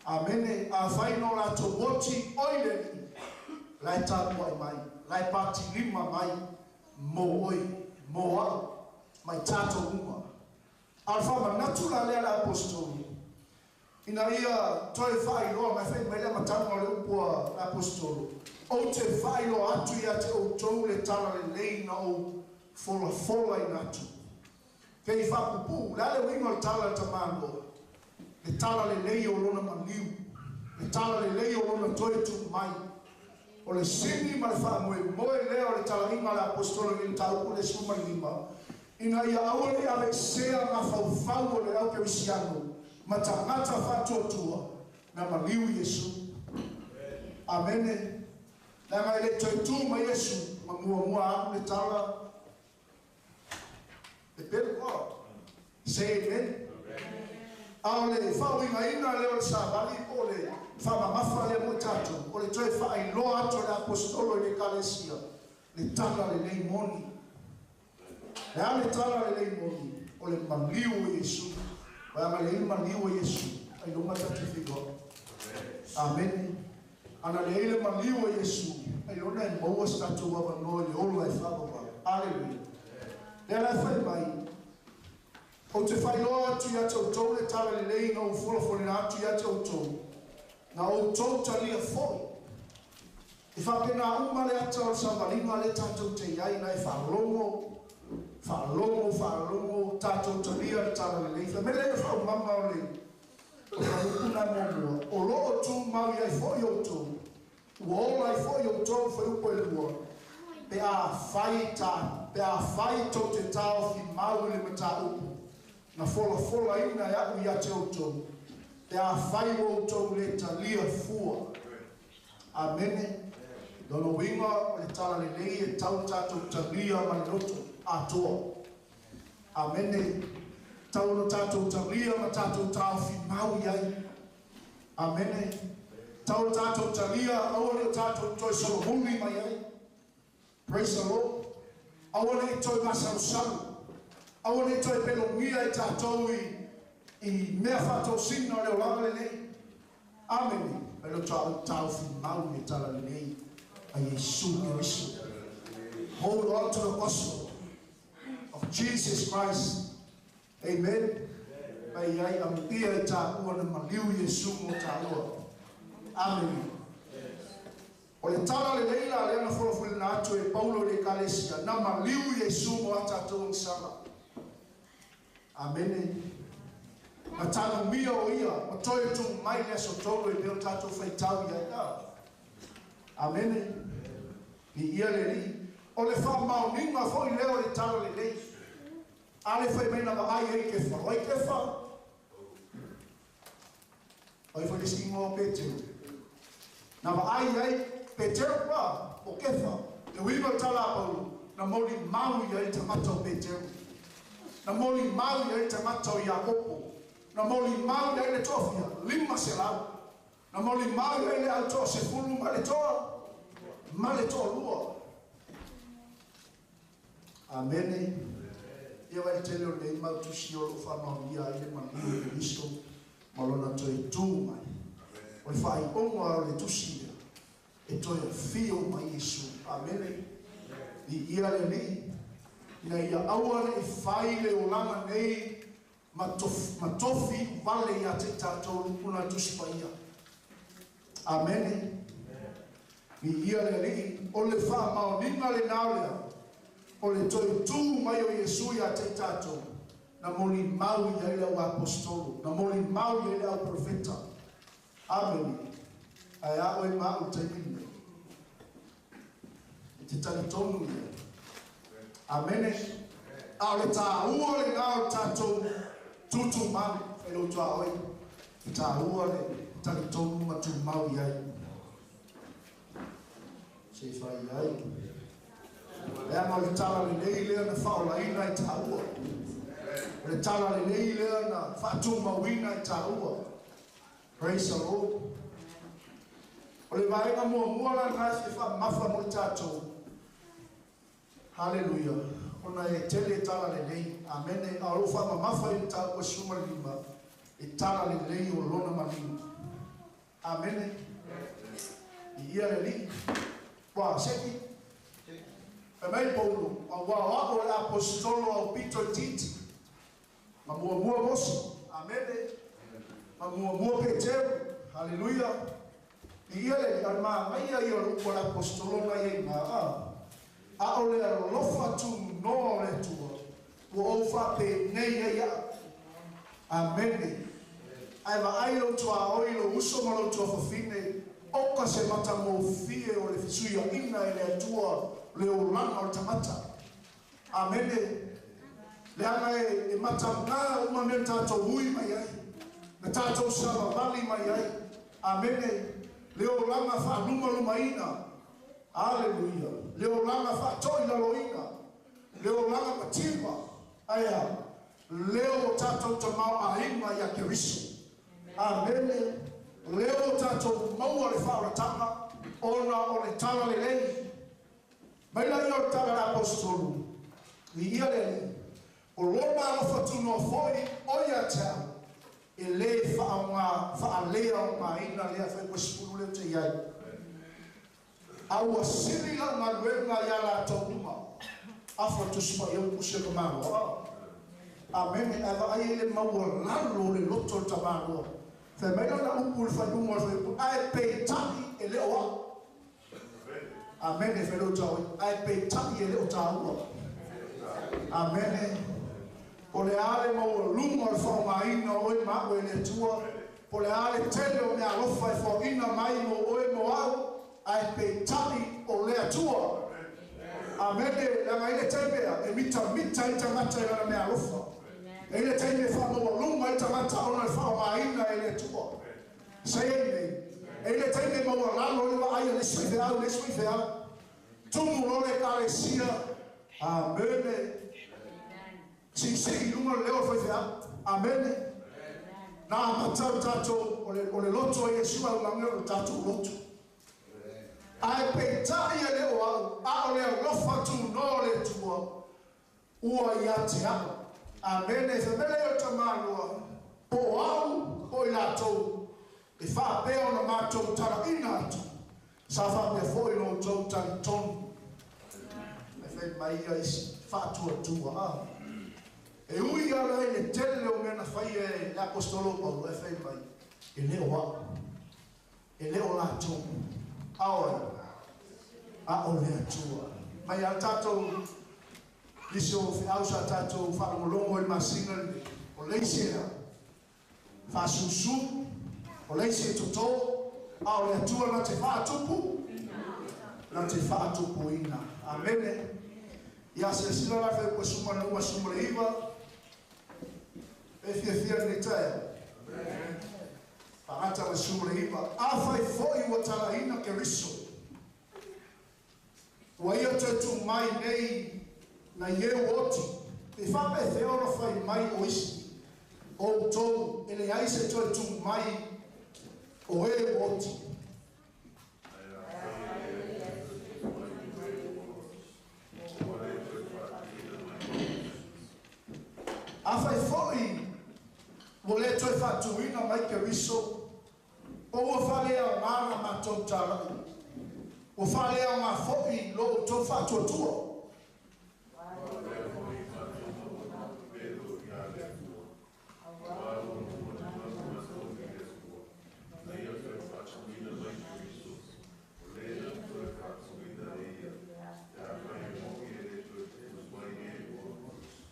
Amene a whaino la to woti oile ni. Lai tapu ai mai. Lai pati lima mai. Mo oi. Moa, mai tato uma. Alfa natura le ala apostoli. Ina ia toi fai lo mai fai mai ma tamo le upo apostolo. O te fai lo atu ia te o tou le tala le leina o fola ina atu. Kei fa pupu, la le wino le tala tamando. Le tala le lei o lona maniu. Le tala le lei o lona toi tu mai. O le sini ma le wha moe leo le tala ima le apostolo ni le tau le suma lima. Ina ia aole ave sea na fau o le au ke wisiano. Ma ta ngata whatua tua na maliu Yesu. Amene. Na ngai le toi tu ma Yesu. Ma mua aku le tala. Le pere ko. Say amen. Aole whau inga ina leo le sabali o le whama mafa le mo tatu. O le toi whai loa ato le apostolo le kalesia. Le tala le nei moni. Le a le tala le nei moni. O le maliu o Yesu. O anga le maliu o Yesu. Ai longa tatu whigo. Amen. Ana le ele maliu o Yesu. Ai longa e maua statu wama noa le ola e whakoma. Alleluia. Le la whai mai. O te whai loa atu ia tau tau le tala le lei na o wholafone na atu ia tau tau. Na o tau talia foi. E whapena uma le ata o sambalima le tatou te iai na e whalongo tatou talia le tala le lei. Mele e whau mama o le. O whaukuna momua. O loo tu mau iai foi o tau. Ua ola i foi o tau whai upo e lua. Pe a whai tau te tau fi mau le mata upo. Na fola ina ya u ya te oto. Te a whai o oto le talia fua. Amene. Dono winga o le tala le lei e tau tatou talia maniloto atoa. Amene. Tau no tatou talia ma tatou tau fi mau iai. Amene. Tau tatou talia awale tatou toi solomuni mai iai. Praise the Lord. Awale toi masarusaru. Awane toi pelo ngia e tātou I mea whatou sina leo langa le nei. Amen. Pelo tau fi mau e tala le nei. A Yesu Christ. Hold on to the gospel of Jesus Christ. Amen. Pai ai ampia e tā ua na maliu Yesu mo tā ua. Amen. O le tala le nei la leana wholafuli na atu e Paulo le kalesia. Na maliu Yesu mo a tātou ngsama. Amen. Matano mia o ia, matoe tu mai le so tolo e peo tatou whaitau ia ia. Amen. Ni ia le li. O le wha mao ninga fo I leo le talo le lei. Ale whai meina ma ai ei ke wha. Oi ke wha. Oi wha le singo o Petero. Na ma ai ei Petero pa o ke wha. Le wima tala Paulo. Na moli mau ia I tamata o Petero. Na moli mau ia I tamata o Iakopo. Na moli mau ia I le tofia. Lima se lau. Na moli mau ia I le auto se fulu ma le toa. Ma le toa lua. Amen. ia wai tele o nei mau tusi o lo whamauia i le manu e Kristo malona toi tū mai. O le whai onga o le tusi e toi a fio mai Yesu. Amen. I ia le ni. Ina ia aua le whai le o langa nei matofi vale ia te tātou lupuna tusi pa ia. Amen. I ia le ni. O le wha maoninga le naulea. O le toi tū mai o Yesu ia te tātou. Na moli mau ia ila o apostolo. Na moli mau ia ila o profeta. Amen. Ai a oi mau te mine. Te tali tonu ia. Amen. A le tā ua le ngāo tātou tutu mau. Whai o tua oi. Tā ua le tali tonu matu mau iai. Se whai iai. E anga le tala le nei lea na whaolaina i tā ua. Le tala le nei lea na whatu mawina i tā ua. Praise the Lord. O le vaenga mua la ngai se wha mafa mo i tātou. Hallelujah. Ona e tele tala le nei. Amen. A lo wha mafa i tā ua suma lima. E tala le nei o lona malima. Amen. I ia le li. Wa seki. E mai Paulo, a wā o le apostolo au pito titi. Ma mua mosi. Amen. Ma mua Petero. Hallelujah. I ia le alma mai ai o lupo le apostolo na iei maa. A o le alofa tu no le tua. Ua ofa pe nei ai a. Amen. Ai ma ai lo tua oilo uso ma lo tua fafine. Oka se mata mo fie o le fisuia ina e le atua le ulanga o le tamata. Amen. Le ana e mata ngā uma me tātou hui mai ai. Na tātou sama bali mai ai. Amen. Le ulanga whanuma lumaina. Hallelujah. Le ulanga whatoina loina. Le ulanga matimba. Aya. Leo tātou tamau ahima ya keriso. Amen. Leo tātou maua le whaaratanga, ona o le tala le lei. Maila i o tala le apostolu. I ia le lei. O lona alofa tuno foi oia tau. E le whaalea o ngā ina lea whai kwasipuru leo te iai. Aua siri la ngā ruenga ia la tau numa. Afra tuspa iau kushe ka māroa. Amen. Ava ai le maua lalo le loto ta māroa. Fe mai na upu le whanunga fe ai pei tani e leo a. Amen. Fe leo tau. Ai pei tani e leo tau. Amen. Po le ale maua lunga le whaungaina oi mako e le tua. Po le ale tele o mea lofa e whaungaina mai mo oi mo au. Ai pei tani o lea tua. Amen. Langa ile tembea e mita i tamata i lana mea lofa. E le teime whanua lunga i tamata ona le whaungaina e le tua. Seine. E le teime maua lalo i wa aia le swife au. Tumu lole kare sia. Amen. Si lunga leo whaife au. Amen. Na matau tato o le loto e Yesua ulangero tato loto. Ai peitai e leo au. A o leo lofa tu no le tua. Ua ia te ama. Amen. E whamele o tamanua. Po au o i lato. E whapea o na mātou tara ina atu. Sa whapea fo i no tau tari tonu. E whai mai ia isi whātua tua. E ui ala e le tele o mena whai e le apostolo Paulo e whai mai. E leo wa. E leo lato. Aoi. A o le atua. Mai al tatou liso whiau sa tatou whakamolongo i masina o leisea. Whasusu. O leisea toto. A o le atua na te whaatupu. Na te whaatupu ina. Amen. Ia se sila la whai suma numa suma le iwa. E fia ni tae. Paata le suma le iwa. A whai foi wa tala ina ke riso. Wa ia te tu mai nei na ye woti. E whape theora whai mai o isi. O tō, ele ai se toi tu mai o e woti. Keriso. O wafalea ngana matotala. Wafalea ngafopi lo tofa totua.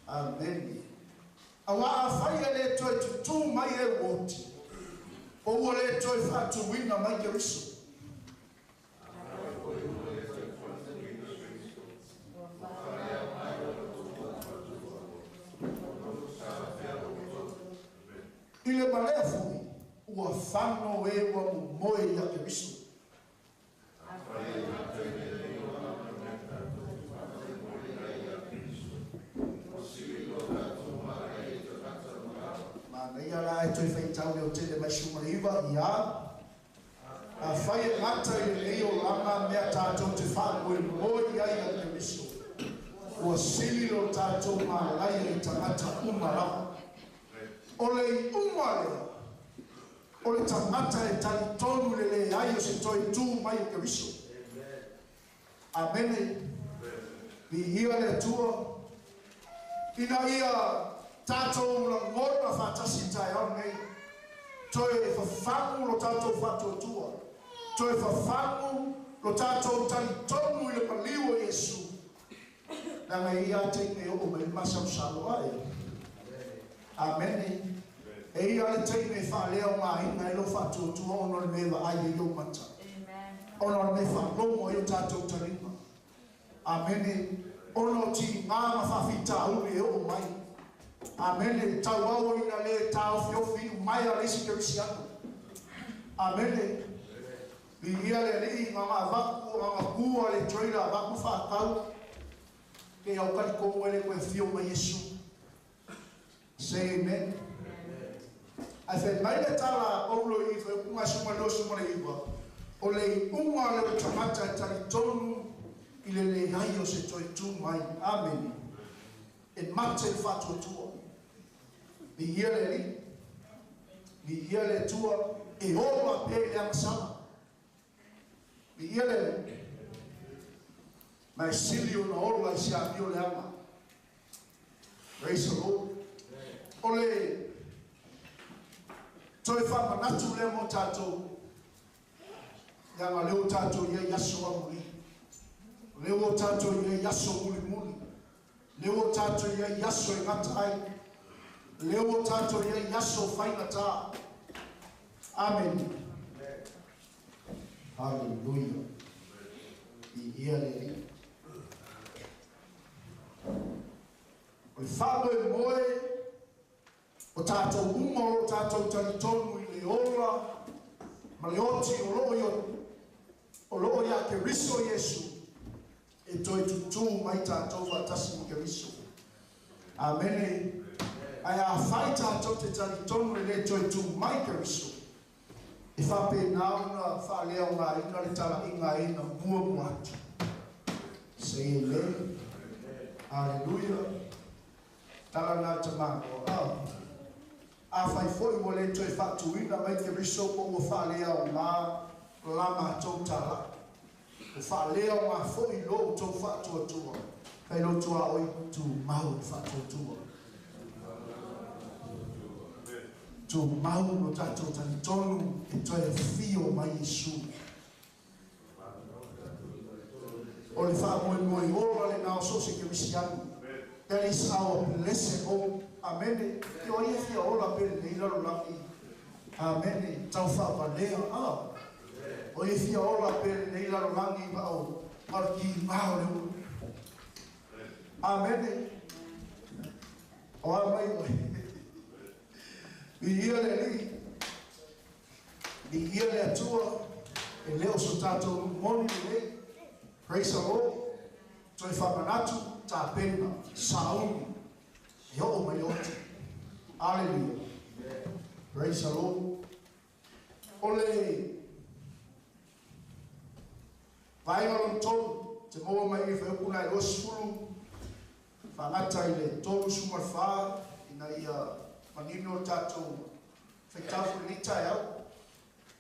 Amen. Awa afaya le toi tu mai e woti. O le toi fatu wina mai Keriso. Ile malefu ua whano e ua moe ia Keriso. Mana ia la e toi whaitau leo tele mai shumariva ia. A whaia ngata i le eo langa mea tātou te whano e moe ia ia Keriso. Ua sili lo tātou maa laia i tangata umarama. Ole umare. Ole tangata e tali tonu le aio se toi tu mai Keriso. Amen. Bi ia le tua. Ina ia tātou la ngona whatasi tai au nei. Toi whawhangu lo tātou whatua tua. Toi whawhangu lo tātou tali tonu i le paliwa Yesu. Nanga ia te nge o me masam salo ai. Amen. E ia le te me whaleo ngā inga e lo whatua tua ono le mewa ai e yo mata. Ono le me whalomo i o tātou taringa. Amen. Ono ti ngā mawhawhita uri e o mai. Amen. Tau au ina le tau whiofi mai a resi Kerisiano. Amen. Bi ia le li ngā waku, ngā kua le trailer waku whakau. Ke au kari kongo ele koe whio mai Yesu. Say amen. I said, mai le tala aulo i whai unga suma lo suma le iwa. O le unga le tamata e tali tonu i le le haio se toi tu mai. Amen. E mate whatua tua. Bi ia le li. Bi ia le tua. E ola pe le amasama. Bi ia le li. Mai silio na ola i si apio le ama. Praise the Lord. Ole toi whamanatu le mo tātou. Ianga leo tātou ia yaso amuri. Leo tātou ia yaso muli muli. Leo tātou ia yaso e ngatai. Leo tātou ia yaso whaina tā. Amen. Hallelujah. I ia le li. Oi whabo e moe. O tātou umaro, o tātou talitonu i le ola, ma le oti o loo ia Keriso Yesu, e toi tutu mai tātou watasi mo Keriso. Amen. Ai a whai tātou te talitonu e le toi tu mai Keriso. E whape nauna whalea o ngā ina le tala i ngā ina mua muatu. Say amen. Hallelujah. Tala nā tamako. A fai foi mo le toi fatuina mai Keriso po o whalea o ngā lama tau tala. O whalea o ngā foi lo tau fatua tua. Kai lo tua oi tu mau fatua tua. Tu mau no tatou talitonu e toi e fio mai Yesu. O le wha moe ora le nao so se Kerisiano. That is our blessed home. Amen. Te o ia fia ola pere nei laro laki. Amen. Tau whapanea. O ia fia ola pere nei laro laki ma o marki mao leo. Amen. O a mai oi. I ia le li. I ia le atua. E leo so tātou moni le. Praise the Lord. Toi whapanatu. Ta pena. Sauni. Yo mai oti. Hallelujah. Praise the Lord. Ole. Vai alon tolu. Te moa mai e whaukuna e osfulu. Whangata i le tolu sumarwha. Ina ia manino tātou Whaitafu ni tai au.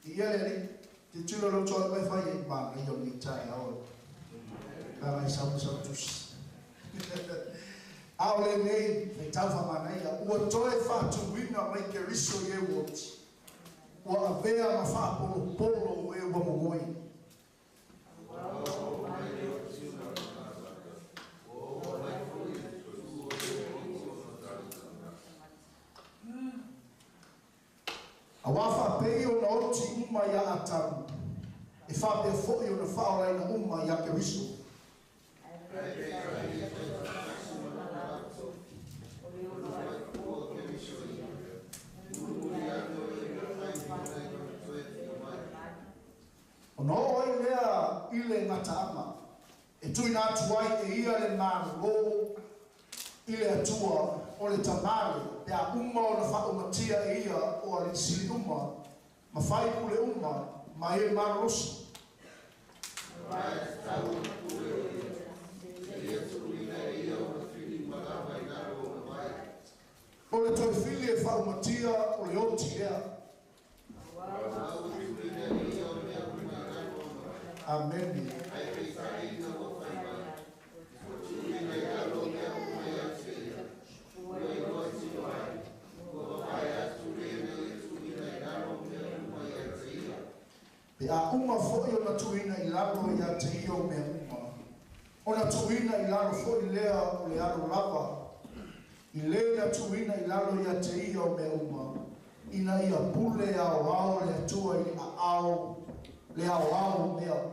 Ia le te tūra lo tōi mai whai e mana i o ni tai au. Ka mai sau tusi. Ao le nei, whaitafu mana ia. Ua toe whātu wina mai ke riso i e woti. Ua avea ma whāpolo polo e ua mongoi. A wafa pei o na oti uma ia atamu. E whape fo'i o na whaorai na uma ia ke riso. O no oi lea ile ngata ama. E tui nā tuai e ia le mānu lo ile atua o le tamale pe a uma o na whaomatia e ia o a le sili uma ma whai kule uma ma e marosi. O le toi fili e whaomatia o le oti ea. Amen. Pe a uma fo'i o na tuina I lalo ia te ia o mea uma. O na tuina I lalo fo'i lea o le alo lava. I le na tuina I lalo ia te ia o mea uma. Ina ia pule ao ao le atua I a ao le ao ao mea.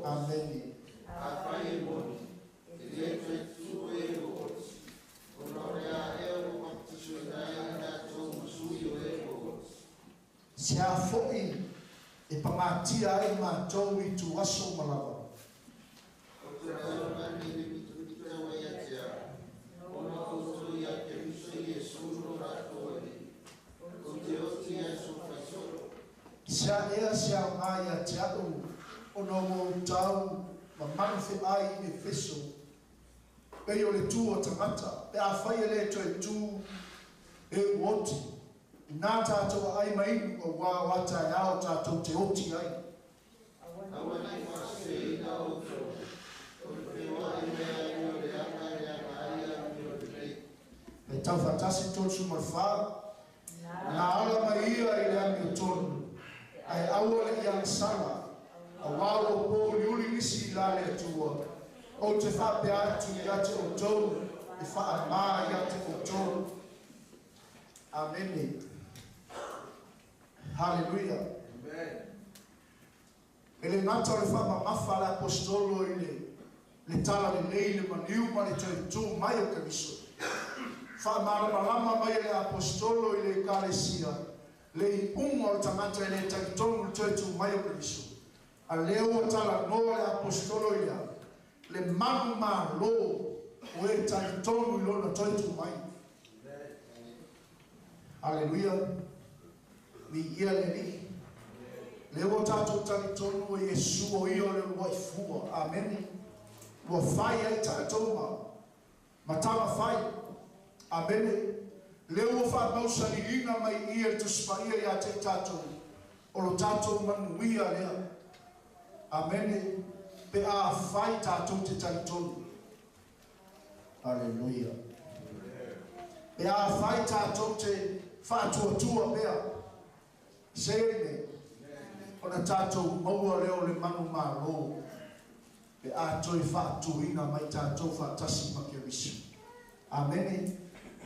Amen. Se a fo'i e pangatia ai mātou I tu aso malawa. Se a ea se a mai a te au o no mo tau ma manwhi ai me feso. Pei o le tū o tangata, pe a whai e le toi tū e uoti. Nā tātou ai mai o wā wata e ao tātou te oti ai. E tau whatasi tōtsu marwha, nā ala mai ia I le ami o tonu. Ai aua le iang sara, a wāo o pō liuli nisi I la le atua. O te whape atu I ate o tonu, e wha mā I ate o tonu. Amen. Hallelujah. Ele ngata o le wha mamafa le apostolo I le tala le nei le maniu ma le toi tū mai o kamiso. Wha marama mai le apostolo I le kalesia. Le I unga o tangata I le taitonu le toi tū mai o kamiso. A leo o tala no le apostolo I le manu ma lo o e taitonu I lo na toi tū mai. Hallelujah. Mi ia le ni. Leo tātou tani tonu o Yesu o ia le waifua. Amen. Wa whai ai tātou ma. Matama whai. Amen. Leo o wha mausa ni ina mai ia tu spaia ia te tātou. O lo tātou manuia lea. Amen. Pe a whai tātou te tani tonu. Hallelujah. Pe a whai tātou te whātua pea. Sene, o na tātou maua leo le manu mā lō. Pe a toi whātu ina mai tātou whātasi ma ke risu. Amen.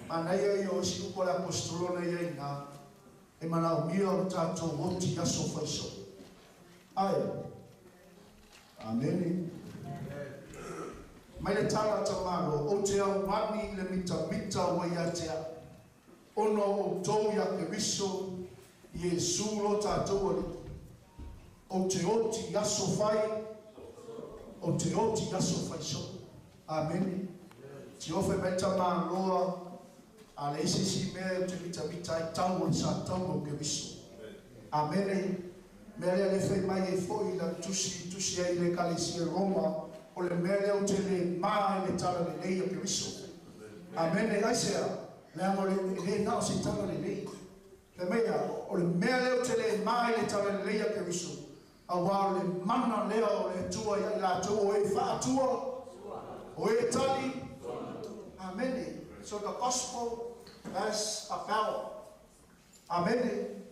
Mana ia I o isi upo le apostolona ia ina. E mana o mia o tātou oti aso whaiso. Ai. Amen. Mai le tala tamaro, o te au mani le mita wa ia te a. Ono o tau ia ke riso. Yesu lo tātou ali. O te oti aso whai. O te oti aso whai so. Amen. Te ofe meta mā loa. A le isisi mea te mita I tau o sa tau o ke riso. Amen. Mea le whai mai e fōi la tusi ai le kalesia Roma. o le mea leo te le maa le tala le leia Keriso. Amen. E aisea, le amo le nao si tala le leia. Le mea, o le mea leo te le maa le tala le leia Keriso. A wā le mana leo le tua i la tua o e whaatua, o e tali. Amen. So the gospel has a power. Amen.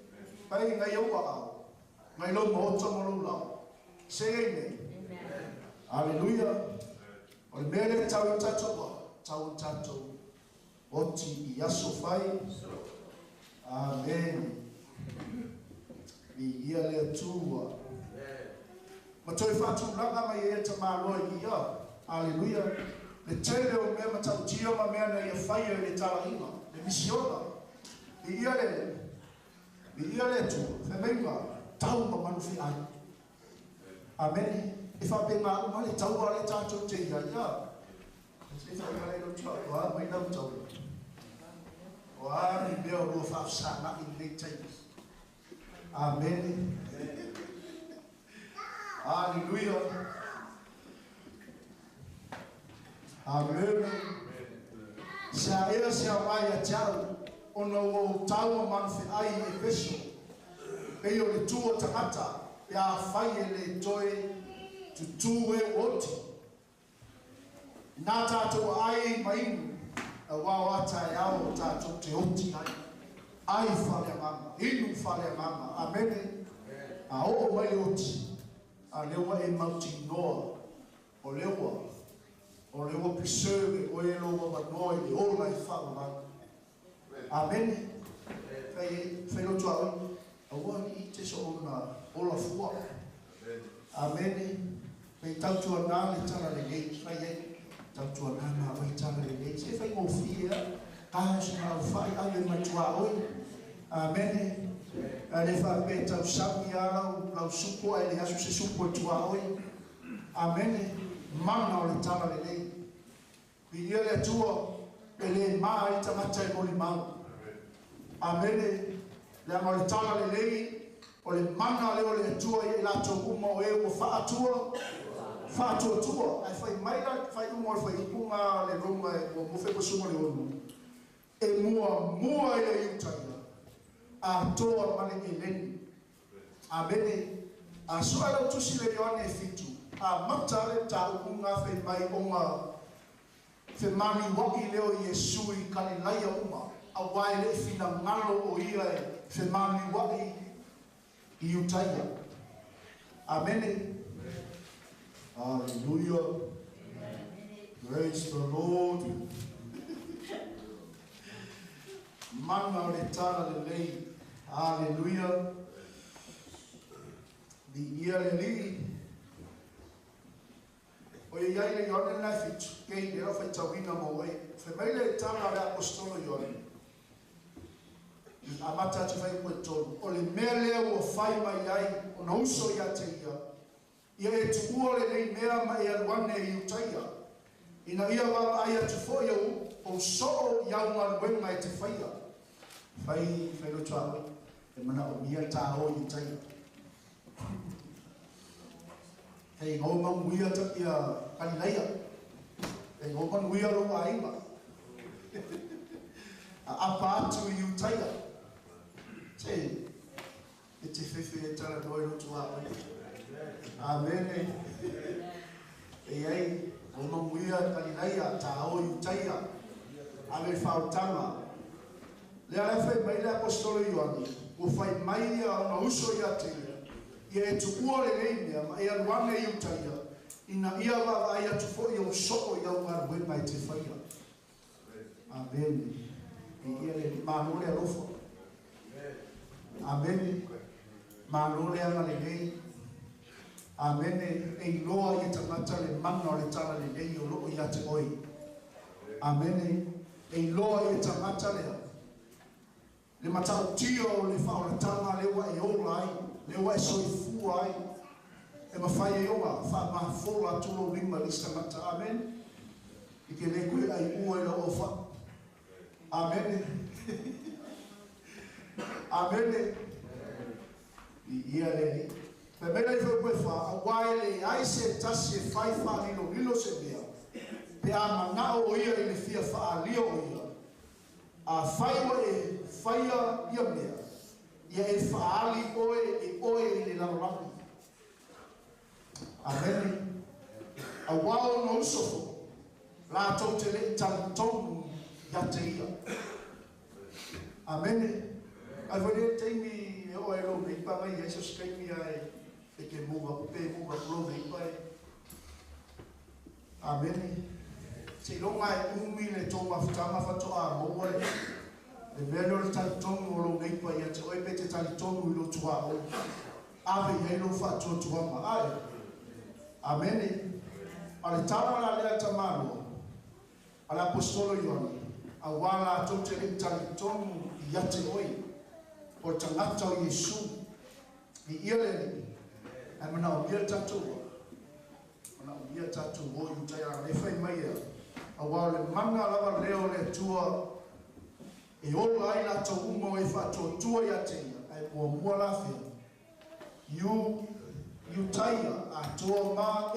Pai ngai o au. Ngai lo mo tomo lo. Say amen. Hallelujah. O le mele tau tato. Oti i aso fai. Amen. I ia le tua. Ma toi fatu langa mai e ta maloi i ia. Hallelujah. Le tele o mea matau tio ma mea na ia fai le tala inga. Le misiona. I ia le tu. Femenga. Tau ma manufi ai. Amen. If I be my money, tell what I talk to you. Yeah. If I don't talk, well, I don't talk. Well, I'm be able to have some in late times. Amen. Hallelujah. Amen. Saya siawaya jauh. Ono tahu manfi ai efeso. Peyo le tuo takata ya faye le toi. Tuwe oti na tato ai mai wawata yao tato te oti ai fale mama inu fale mama amen a o mai oti a lewa e mauti noa o lewa preserve o e loa manoi o lai fale mama amen fai lo tua a wani i te so o la fua amen. Pei tau tua nā le tala le nei, fai e, tau tua nā nā wai tala le nei, se fai ngofia, kaha se ngā whai, ai e matua oi, amene, le wha pe tau sami a lau supo, e le asu se supo e tua oi, amene, mana o le tala le nei, pinia le tua, e le maa i tamata e moli mau, amene, le ama le tala le nei, o le mana leo le tua i la tokuma o e o wha atua, tua, ai fai mai la fai uma fai uma le roma o mo fe posuma le onu. E mua e utaia. A toa mane e leni. A bene a soa tu si le yone fitu. A matale ta unga fai mai uma fe mani waki leo Yesu i kalilaya uma. A wai le fina ngalo o ia fe mani waki i utaia. Amen. Hallelujah. Praise the Lord. Mana le tala le lei. Hallelujah. Di ia le li. O ia le yone na fitu. Kei le rafa tawina mo wei. Fe mai le tala le apostolo yone. Amata te fai koe tonu. O le mea lea ua fai mai ai. O na uso ia te ia. Ia e tu ua le nei mea ma e aluane i utaia. Ina ia wa aia tu fo iau o soo iau ngaluenga e te whaia. Whai lo tua e mana o mia tā o i utaia. Hei ngau manguia ta ia kanileia. Hei ngau manguia lo a inga. A apa atu i utaia. Te e te whiwhi e tala noi lo tua o Amen. E ai, o manguia kanileia, ta o utaia. Ame whautanga. Le ala whai mai le apostolo Ioani. O whai mai ia o na uso ia te ia. Ia e tu ua le leimea, ma e aluane i utaia. Ina ia wa ai atu fo i o soko i au ngaruenga mai te whaia. Amen. I ia le manole a rofo. Amen. Manole a le nei. Amen. E loa i tamata le mana o le tala le nei o loo i ate oi. Amen. E loa i tamata le matau tio le whaoratanga le wa e ola ai. Le wa e soifua ai. E mawhai e oa. Wha ma fola tulo lima lista mata. Amen. I ke le koe ai ua e la ofa. Amen. Amen. I ia le Pe mele I fo fa waile ai se tasi fai fa lilo se mea. Pe a mana o ia I le fia fa lio o ia. A fai wa e faia ia mea. Ia e fa ali oe I le laurapi. Amen. A wao no sofo. La tau te le tau ya te ia. Amen. Ai vore teimi o e lo me pa mai eso skemi ai e ke muga pe muga lo me pa. Amen. Se lo mai umi le to ma fitanga fa to a mo e e velo le tau tonu o lo me pa ia te oi pe te tau tonu lo tua o. Ave ia lo fa to tua ma ai. Amen. Ale tala la lea tamano. Ala apostolo Ioani. Awala tote le tau tonu ia te oi. O tangata o Yesu I iele ai mana o ia tatua o utaya le fai mai a wale manga lava leo le tua e ola ai la tau umo e fatua tua ia te ia ai mua lafi you taya a tua ma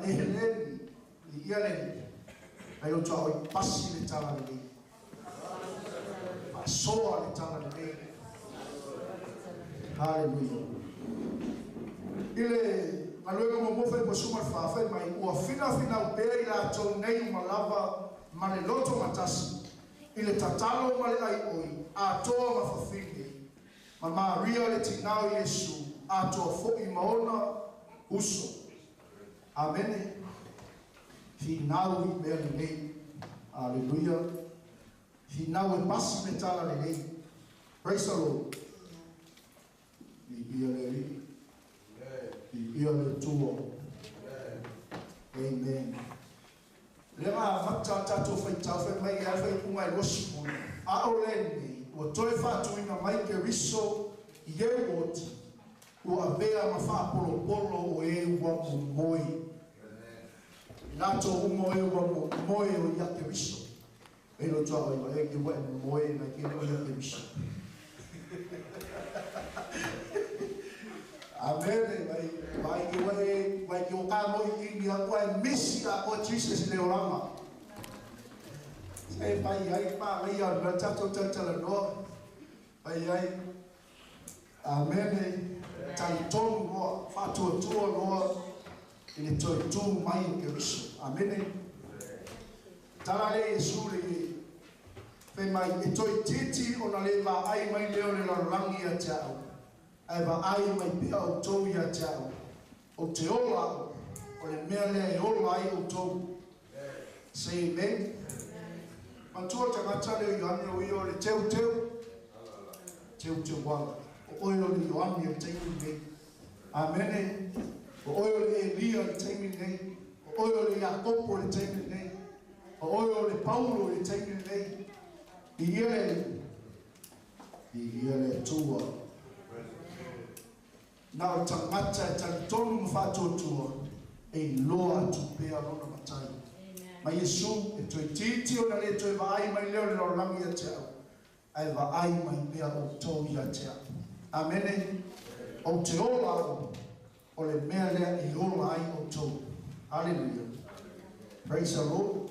e heleni I iele ai o tua oi pasi le tala le soa le tala le hallelujah. Ile maluega mo mo fai po suma fa fai mai o fina o pe ila to nei malava male loto matasi. Ile tatalo male ai oi a to ma fa fini. Ma Maria le tinao Yesu a to fo I maona uso. Amen. Finau I bele nei. Hallelujah. Finau e pasi metala le nei. Praise the Lord. Ia le tuo. Amen. Lema mata tato fai tau fai mai ai fai kunga I losi mona. A o leni, o toe fatu ina mai ke riso I e woti, o a vea ma fa polo o e ua moi. Nato umo e ua moi o ia ke riso. E lo tua oi e ke ua moi na ke o ia ke riso. Amen. Vai que o cara moi I a coi misi a o Jesus le orama. Sei pai ai pa mai a na tato tala no. Pai ai. Amen. Tai tonu no fatu tuo no ile toi tu mai ke biso. Amen. Tala le suri pe mai e toi titi ona le va ai mai leo le rangi a tau. Ai va ai mai pia o tau ia tau. O te ola, o le mea lea e ola ai o tau. Say amen. Matua tangata leo Ioani o io le teu. Teu wala. O oilo le Ioani e teimi nei. Amen. O oilo le Elia le teimi nei. O oilo le Jacopo le teimi nei. O oilo le Paulo le teimi nei. I ele tua. Na o tangata e talitonu mwhatotua e loa tu pea lona matai. Ma Yesu e toi titi o na le toi vaai mai leo le lorangi a te au. Ai vaai mai pea o tau i a te au. Amene. O te ola o le mea lea I ola ai o tau. Hallelujah. Praise the Lord.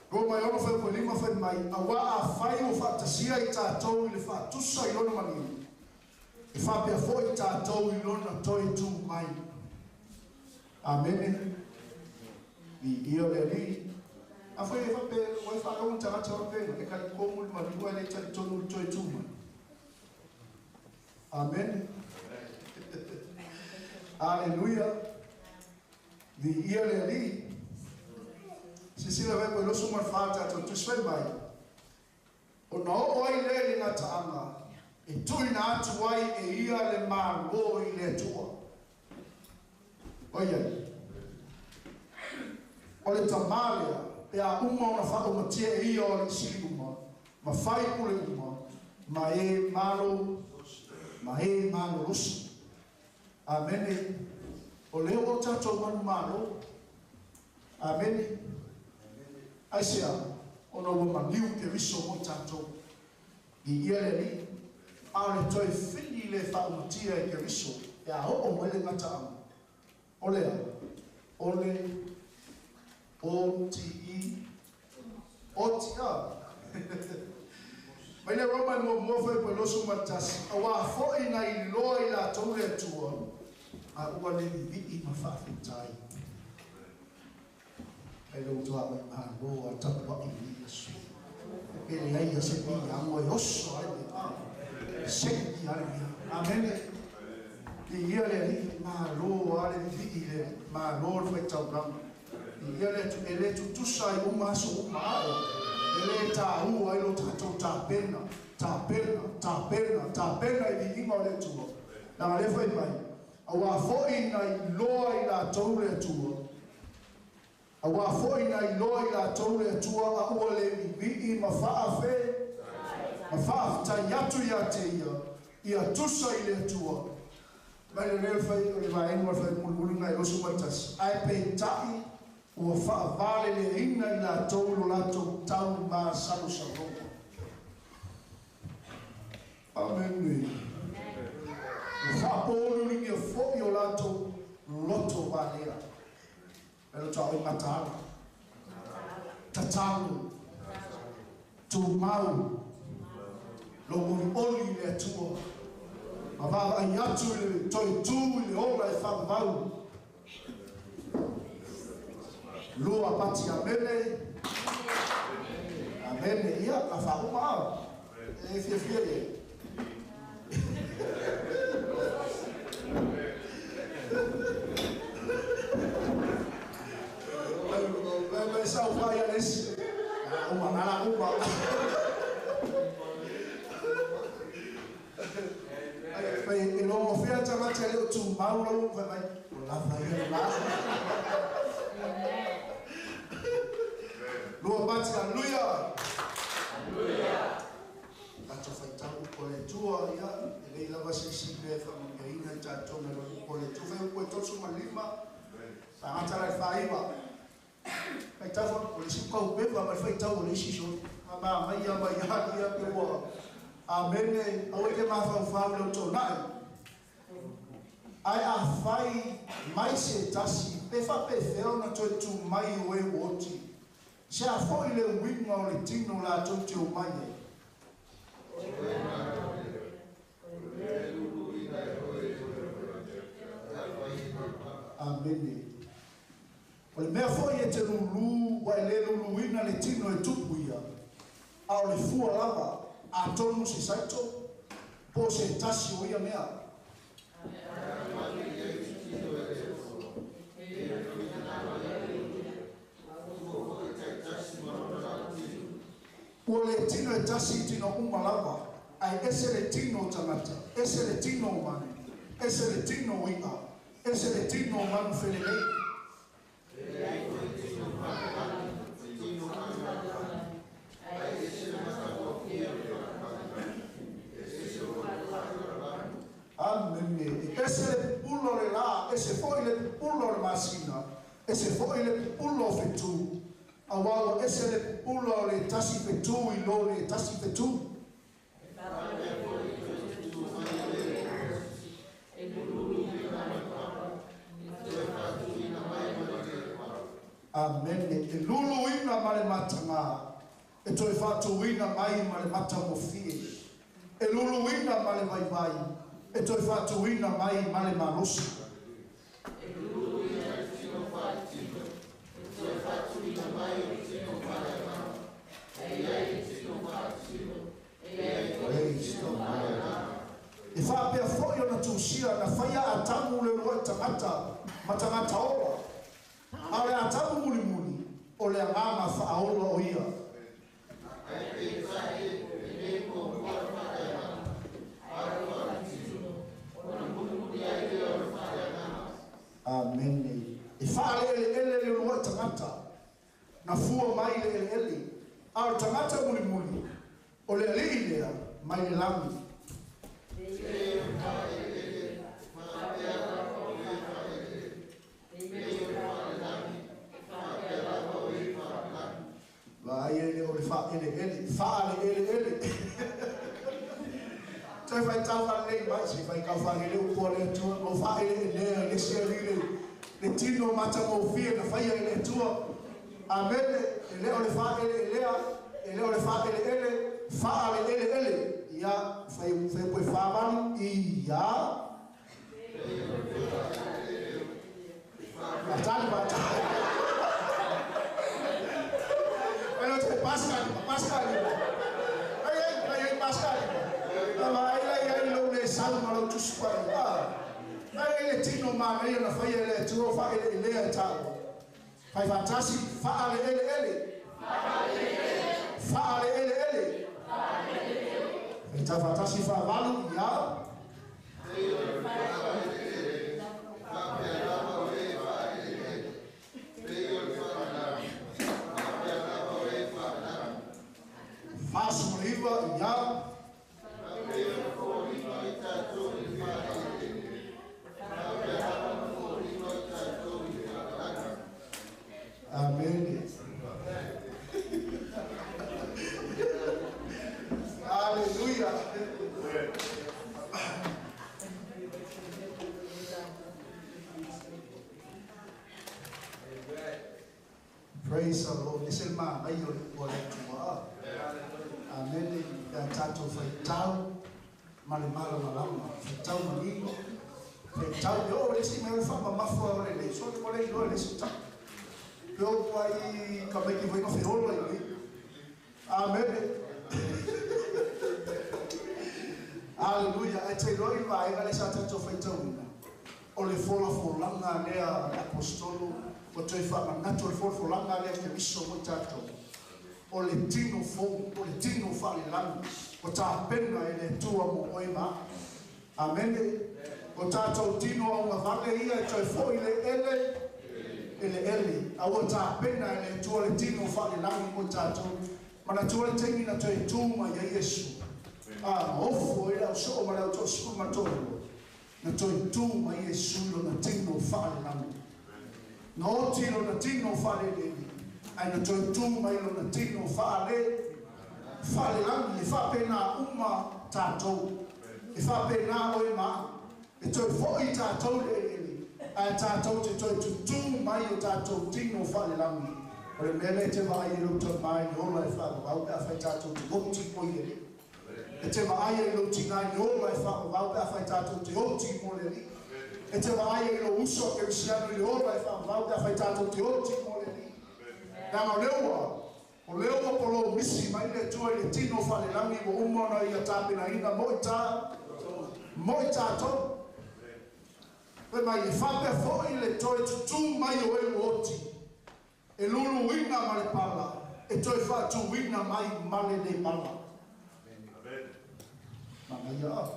Roma i ono fai po lima fai mai a waa a fai o whaatasia I tātou I le whaatusa I lona manini. E whapea fo I tātou I lona toi tu mai. Amen. I ia le li. A fai e whapea wai whakau tangata wapea. E kai komu ma liwa le tari tonu toi tu mai. Amen. Hallelujah. I ia le li. Se sila vai koe losu mar whāta to tu swen mai. O na o ai le ngā taanga. E tui na atu ai e ia le māngo I le tua. Oia. O le tamalea, e a uma o na whao matia e ia o le sili uma. Ma whai pule uma. Ma e malo rosi. Amene. O leo o tato manu malo. Amene. Aisea, ono wa maniu ke riso mo tato. I ia le li. Ale toi fili le whaumatia e keriso. E a ho o mwele ngata ama. Olea. Ole. O-T-E. O-T-A. Mai le Roma mo mofo e peloso matasi. Awa foi na iloi la tole tua. A ua le vivi mawhawhitai. Ai lo tua mai maha a tapa i Yesu. E le aia se pi ango e oso ai me. Seki ai me. Amen. I ia le ali maha loa ale vivi le maha loa le fai tau rama. I ia le tutusa i uma so uma ao. Ele ta u ai lo tatou ta pena i vinga le tua. Na le fai mai. Awa foi na loa i la tau le tua. Awa foi na loa i la tau le tua a ua le vi ma faafe. Ma faafta yatu ya te ia tusa i le tua. Mai le fai o le vai mo fai mulunga i losu matas. Ai pe tai ua whaavale le ina i la taulo lato tau ma salo saronga. Amen. Ua whaapolu ringi a fōi o lato loto wālea. Elo tau i matala. Tatalu. Tu mau. Lo oli le tua. Ma vava ai atu le toi tu le ora e whaavau. Lua pati amene. Amene ia a whauma au. E fie. Mai sau whai anes. Uma nana uma. Mai e longo fia tamata leo tu maula vai mai. La vai la. Lua bati aleluia. Aleluia. Tato fai tau ko le tua ia e lava se sibe fa mo ina tato me lo ko le tua fai ko tosu malima. Sa ata la faiba. Fai tau ko le sipa u beba ma fai tau le shisho. Ama mai ya ia pe wa. Amen. Awe ke ma fa le to nai. Ai a fai mai se tasi pe fa pe feo na to tu mai we woti. Se a foi le winga o le tino la tote o mai. Amen. O le mea foi e te lulu wa le lulu winga le tino e tupu ia. A o le fua lava a tonu se saito po se tasi o ia mea. Ua le tino e tasi tino umalava, ai ese le tino tamata, ese le tino umane, ese le tino uipa, ese le tino umanu felelei. Amen. Ese le pulo le la, ese foi le pulo le masina, ese foi le pulo fetu. Awalo ese le pulo le tasi fetu I lo le tasi fetu. Amen. E lulu ina male matanga. E toi fatu ina mai male matamofie. E lulu ina male vai vai. E toi fatu ina mai male malosi. E fa pe foi ona tusia na faia atamu le roa tamata matamata ola. Ale atamu muli o le ngama fa aola o ia. Amen. E fa le roa tamata na fua mai le al tamata muli o le lilea mai le lami. Vai ele o fa ele Toi vai tau fa le mai se vai ka fa le u pole tu o fa le se le tino mata mo fie na fa le tu amene le o le fa le o le fa ele fa ele ya fa po fa ban I ya Atali bata. Pero te Pascal. Ay Pascal. Ay lo le salma lo tu spara. Ay le tino ma me na fa ele tu fa ele ta. Fai fantasi fa ele. Fa ele. Eta fantasi fa valu ya. Faço riva ya. Amém. Aleluia. Praise the Lord. Esse irmão aí o tua. Amém. Da tato foi tal, malemalo malama, foi tal maninho, foi tal eu esse meu fama mafua ele, só que olhei eu esse tal. Eu aí como é que foi no ferro aí? Amém. Aleluia. Até loi vai ela essa tato foi tal. Ole fola né apostolo, o teu fama nato fola né que bicho muito tato. O le tino fale lang o ta pena ele tua mo oima amen o ta tino o vale ia to fo ele o ta pena ele tua le tino fale lang o ta to mana tua tengi na to tuma ya Yesu ofo ele so mana to sku mato na to tuma Yesu lo na tino fale lang no tino na tino fale ele ai na toi tu mai na tino fale lang e fa pena uma tatou e fa pena o ma e toi foi tatou ele ai tatou te toi tu mai o tatou tino fale lang o mele te vai lo to mai o mai fa ba ka fa tatou te o ti ko ele e te vai lo ti nai o mai fa ba ka fa tatou te o ti ko ele e te vai lo uso che siano le ore fa ba ka fa tatou te o ti ko ele na lewa polo misi mai le tu le tino fale langi mo umona ia tape na ina moita to pe mai fa pe fo ile to tu mai o e oti e lulu wina male pala e to fa tu wina mai male de pala amen ya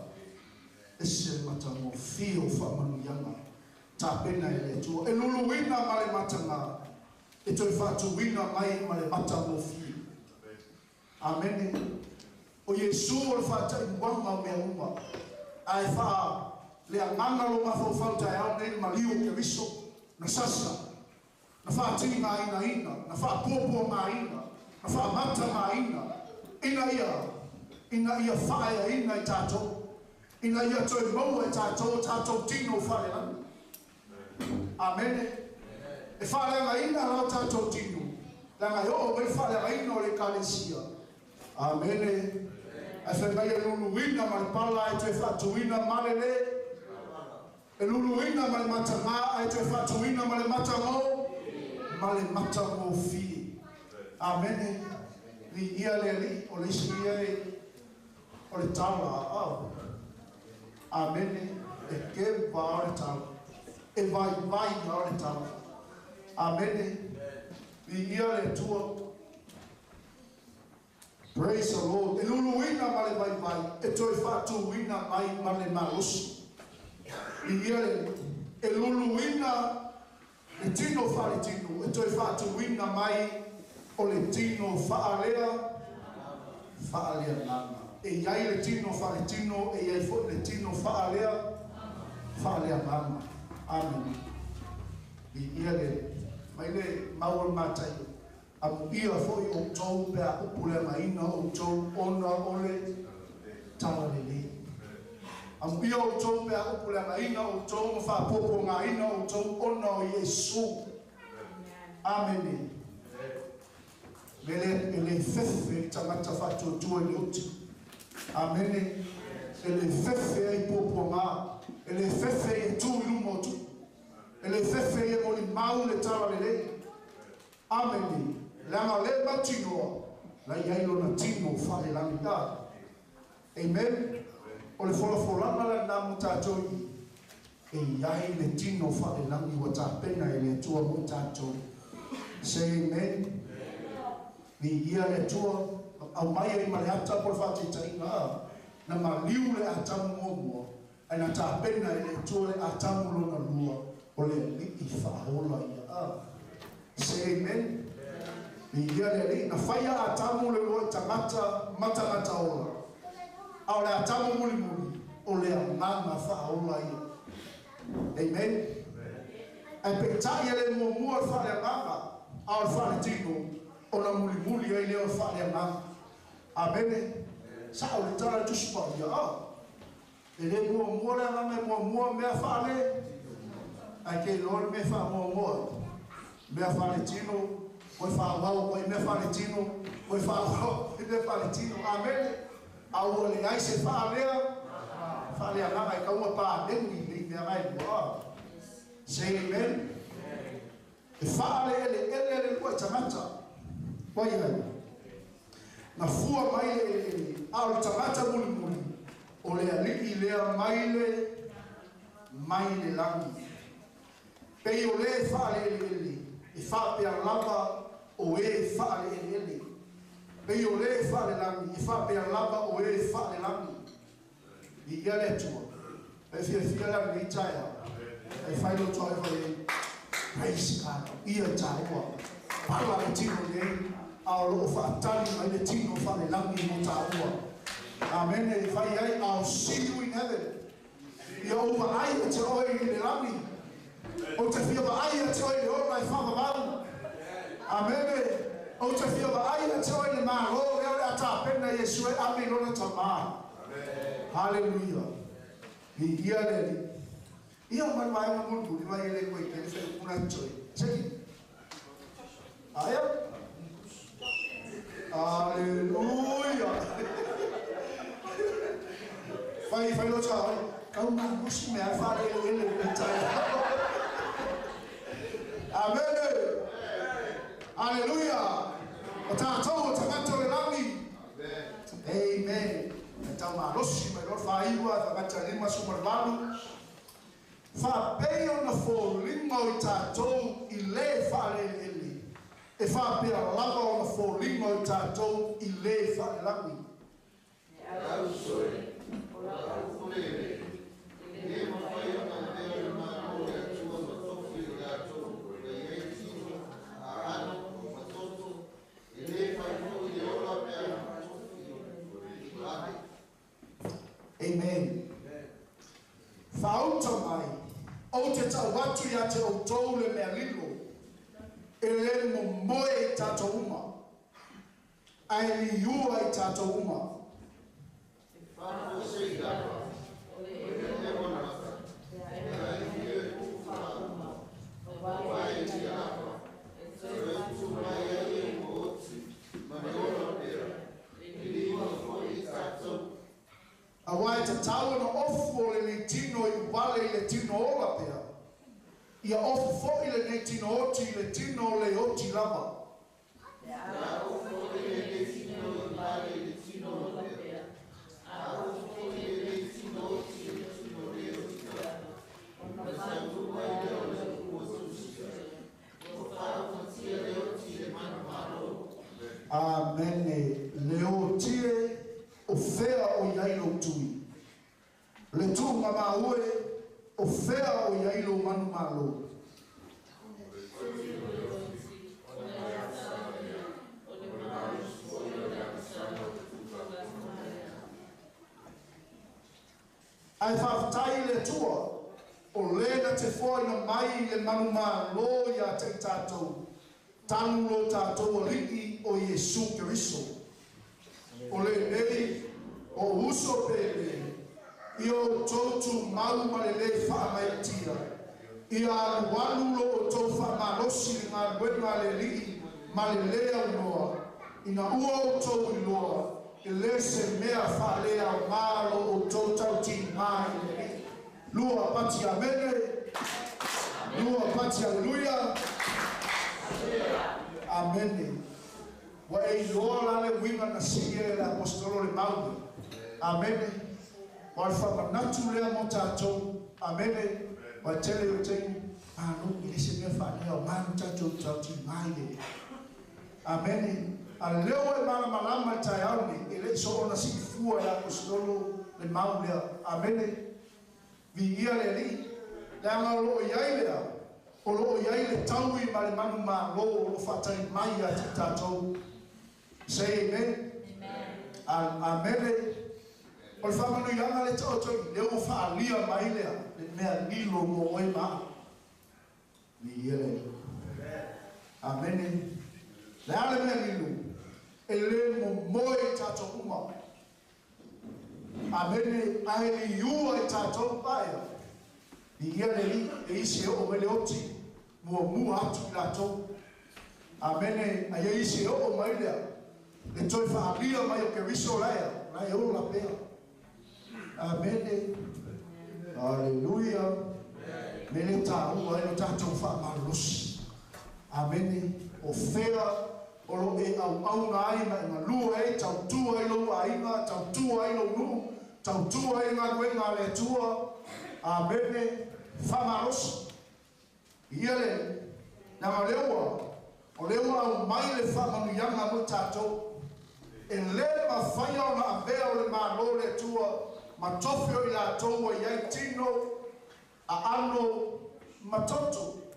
ese mata mo fio fa manu yanga tape na ile tu e lulu wina male matanga e toi fatu wina mai ma le mata mo fi amen o Yesu o fata ngwanga me uma ai fa le anganga lo ma fo falta ya ne malio ke viso na sasa na fa tini mai na fa popo mai na fa mata mai ina ia fa ya ina tato ina ia toi mo tato tino fa le amen e fale la ina la tato tino la nga yo me fale la ina le kalesia amen e fe mai lulu wina mal pala e te fatu wina malele e lulu wina mal matama e te fatu wina mal matamo fi amen ni ia le o le sia o le tala amen e ke va o tala e vai o tala amen. The tua. Praise the Lord. Elulu wina male vai. Etoi fatu wina mai male malus. Elulu wina etino faletino. Etoi fatu wina mai oletino faalea nana. E yai letino faletino e yai fo letino faalea nana. Amen. Mai le maua matai amu ia foi o tau pe a upule maina o tau ona ole tawa lele Am ia o tau pe a upule ngā ina o tau ma whapopo ngā ina o tau ona o Yesu. Amen. Ele fefe tangata whatu tua ni uti. Amen. Ele fefe ai popo ngā. Ele fefe e tu ilumotu. Ele fefe e moli mau le tala le le. Amen. Langa le matinoa. La iailo na tino whare langi tā. Amen. O le wholawholanga la nā mutatoi. E iai le tino whare langi wa tā pena e le tua mutatoi. Say amen. Ni ia le tua. Au mai e maleata por whate tainga. Na ma liu le atamu mua. E na tā pena e le tua le atamu lona lua. O le li i whahola ia. Say amen. Ni ia le li. Na whaia atamu le lua tangata matangata ola. Au le atamu muli muli. O le amanga whahola ia. Amen. E pe tai ele mua whare amanga. Au whare tino. O na muli muli e leo whare amanga. Amen. Sao le tala tuspa ia. Ele mua le amanga mua mea whare. Ai ke lor me wha mua. Mea whare tino. Oi whāwau, oi mea whaletino, oi whāwau, oi mea whaletino, amen. Au le ai se whālea, whālea ngā mai kaua pā nengi ni mea mai mua. Say amen. E whāle ele lua tangata. Wai hai. Na fua mai ele, au le tangata muli muli. O le aliki lea mai le langi. Pei o le whāle ele. E whapea lava o e whaale ele. Pei o le whaale langi, e whapea lava o e whaale langi. I ia le tua. E fia langi i taia. E whaino toa e whae. Praise God. Ia taua. Pala e tino nei. Ao loo whaatani mai le tino whaale langi mo taua. Amen. E whae ai. I'll see you in heaven. Ia ova ai e te oe i le langi. O te fia ba ai te oi le ora i whama mau. Amen. O te fia ba ai te oi le maa ho. Ea le ata pena Yesu e ame lona ta maa. Hallelujah. Ni ia le li. Ia man mai ma mundu. Ni mai ele koe te whi kuna toi. Seki. Aya. Hallelujah. Whai lo ta oi. Kau ma musi mea whare ele le taia. Amen. Hallelujah. O tātou o tangata le langi. Amen. E tau mā rosi mai ror whaiwa tangata lima sumarlalu. Whapei o na whōlima o tātou I le whare ele. E whapea lava o na whōlima o tātou I le whare langi. E au soe. O la au fumere. E mo whai o na mea ma o e tua ma tofi o tātou. Amen. Whauta mai, o te tau watu ia te o tau le mea lilo, e le mo moe I tātou uma, ai li iua I tātou uma. A wai te tau na ofu o le tino I wale le tino ola pea. Ia ofu fo I le tino oti le tino le oti lava. Ia ofu o le tino I wale le tino ola pea. A ofu o le tino oti le tino le oti lava. Ona santu mai le ola kuosusia. O whao tia le oti le manu malo. Amen. Le otie o fea o iailo tui. Le tunga maue o fea o iailo manu malo. Ai whawhatai le tua o lena te whoina mai le manu malo ia te tātou. Tanu lo tātou o liki o Yesu Keriso. O le nei o uso pele I o tu mau malele fa mai tia. Ia walu lo to fa malosi nga wenga leli malele unoa. Ina ua to unoa. Ilese mea fa lea malo o to tauti mai. Lua pati amene. Lua pati aleluia. Amene. Wa e loa le winga na sige le apostolo le mau. Amene. Wa fa manatu le mo tato. Amene. Wa tele o te anu ilese mea fa lea malo tato tauti mai. Amene. Aleo e mana malama tayari ele so ona si fua ya apostolo le mau le. Amene. Vi ia le li. Danga lo iailea. O lo iaile taui ma le manu ma lo fatai mai a te tatou. Say amen. Amen. Amen. O le whamanu ianga le tautoi, leo wha alia mai lea, le mea nilo mo oi maa. Ni ele. Amen. Le ale mea nilo, e le mo moe tatou uma. Amen. Ae li iua e tatou paia. Ni ele li, e isi o mele oti, mua atu i latou. Amen. Ae isi o mai lea. Le toi fa alia mai o ke riso laia, lai o la pea. Amen. Alleluia. Mele ta ua e tatou fa malusi. Amen. O fea o lo e au na ai na lua e tau tua i lo aina, tau tua i lo nu, tau tua i ngā wenga le tua. Amen. Fa malusi. Iele, na leua, o leua au mai le fa manu yanga mo tatou. E le ma whaia o na avea o le malo le tua ma tofio i la toua iai tino a ano matoto.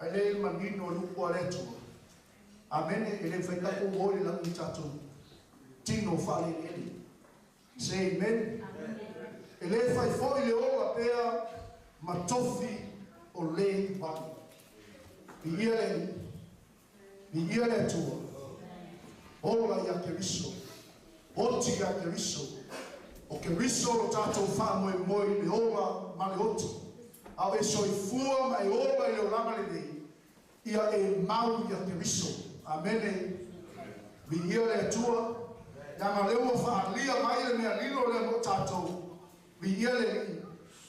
E le manino lupo a le tua. Amene e le whaikako ngoi langi tatou. Tino whale ele. Say amen. E le whaifo i le ola pea ma tofi o le wani. I ia le tua. Ola ia ke riso, oti ia ke riso, o ke riso o tātou wha moi le ola ma le oti. Au e soifua mai ola i o lama le nei, ia e mau ia ke riso. Amene, mi ia le atua, Nanga leo wha alia mai le mea lilo le mo tātou, mi ia le ni.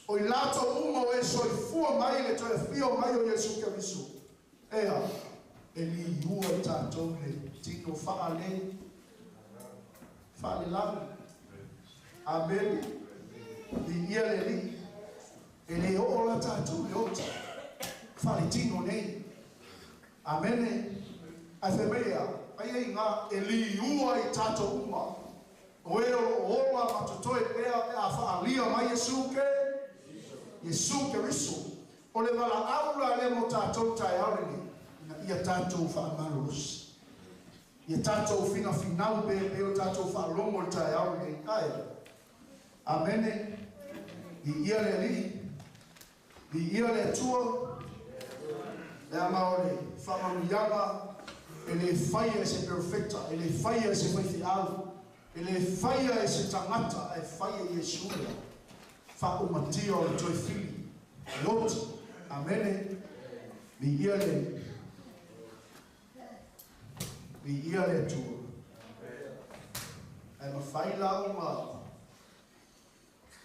O i lato uma o e soifua mai le toe fio mai o Yesu ke riso. Ea, e li iua i tātou le tino whaale lau. Amen. Li ia le li. E le o la tātou le ota. Whaale tino nei. Amen. A te mea, ai ei ngā e li iua i tātou uma. O e o ola matotoe pea a whaalia mai Yesu ke riso. O le wala aula le mo tātou tai aureni. Ia tātou whaamaros. Ia tātou whina whinau pe o tātou whaalongo le tai aureni. Ai. Amene. I ia le li. I ia le tua. Le amaore. Whamanu e le whaia e se perfecta. E le whaia e se whaifi au. E le whaia e se tangata. E whaia i e suria. Whaumatia o le toi whili. Loti. Amene. I ia le. I ia le tua. E ma whaila o ma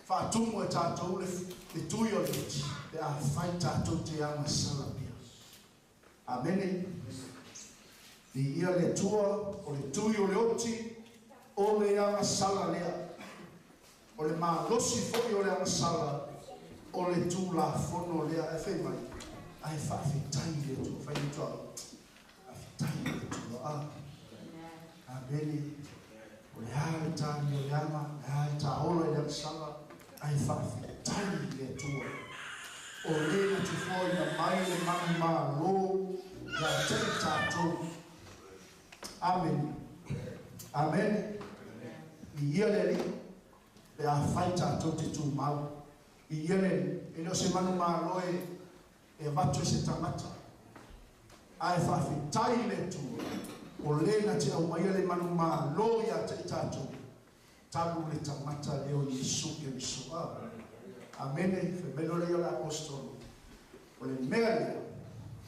whaatumu e tātou le tui o le ti. E a whai tātou te anga salapia. Amene. I ia le tua o le tui o le oti o le anga sala lea. O le maa losi foki o le anga sala o le tū la fono lea. E whai mai. Ai whawhitai le tua. Whai ni tua. Whawhitai le tua. Amene. O le hale tāni o le anga. Le hale tā ola i le anga sala. Ai whawhitai le tua. O le na tu fwoi na mai le mani maa lo. Ya te tātou. Amen. Amen. I ia le li. E a whai tātou te tū mau. I ia le li. E no se manu maa loe. E watu se tangata. Ai whawhitai le tū. O le na te au mai le manu maa lo ya te tātou. talu le tamata leo Yesu ke misoa. Amene, femelo le yola apostolo. Ole mea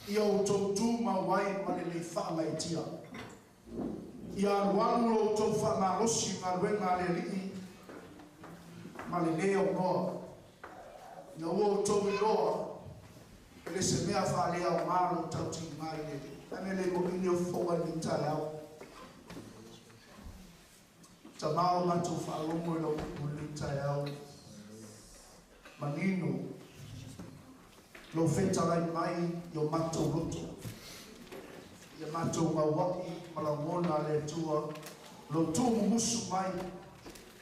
ia o tautu mawai ma le whaamaitia. Ia ruangu o tau whaamarosi ma ruenga le lii ma le leo noa. Ia o tau iloa ele se mea whaalea o maro tauti mai le. Ane le mo ini o whaua ni tai au. Ta mao matu whaalongo ilo ni tai au. Manino lo whetarai mai yo matu roto. Ia matu mawaki malangona le tua. Lo tumu musu mai.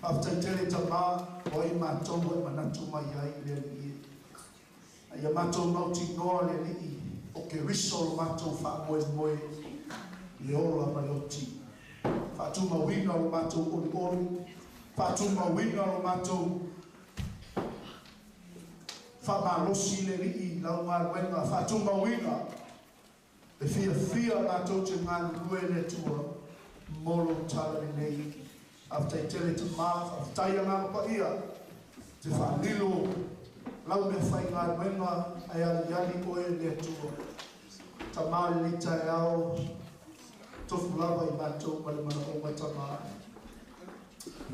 Paftaitele ta maa oi matu oi manatu mai ai le li. Ia matu mauti noa le li. O ke riso lo matu wha moe le ora maleoti. Fatuma wina lo matu ori ori. Fatuma wina lo matu Famarosi le rii lau maruenga Fatuma wina le fia mato te ngānu lue le tua molo tala nei aftai tele te maa aftai a ngā pa ia te whanilo lau me whai ngāruenga ai ali oe le tua ta maa le tai au tofu lava I mato male mana o mai ta maa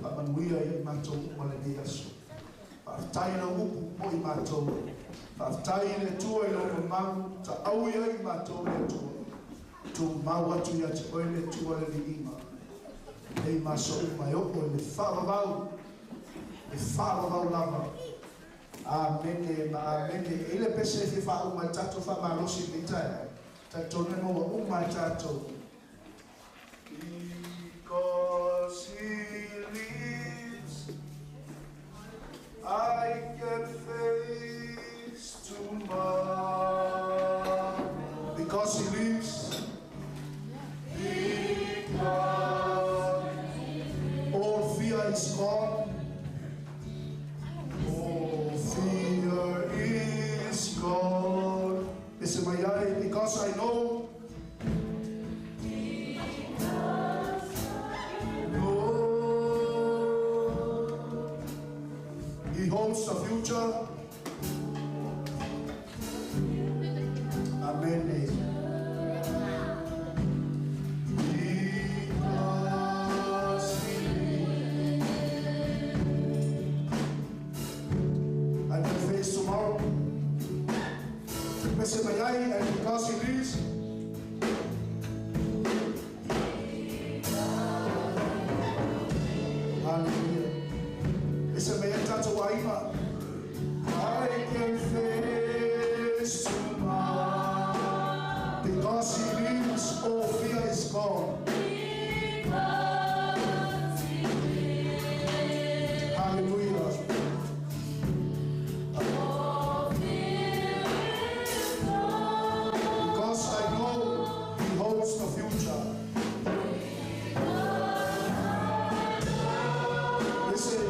Pamanuia I mato male ne aso Whaftai na upu mo I mātou. Whaftai le tua I lona mau, ta au ia I mātou le tua. Tu mau atu ia te oe le tua le viima. Nei maso mai opo le wharavau. Le wharavau lava. Amene, ma amene. Ele pese te whau mai tato whamarosi ni tai. Ta tone mo wa umai tato. Because he lives, I can face tomorrow because he lives. Because all fear is gone. All fear is gone. Listen, my eye, because I know. He holds the future. Amen. Because I can face tomorrow. Mr. Mayai, and because he lives. Hallelujah. It's a man tato waima. I can face tomorrow because he lives. All fear is gone. Hallelujah. Because I know he holds the future. Listen.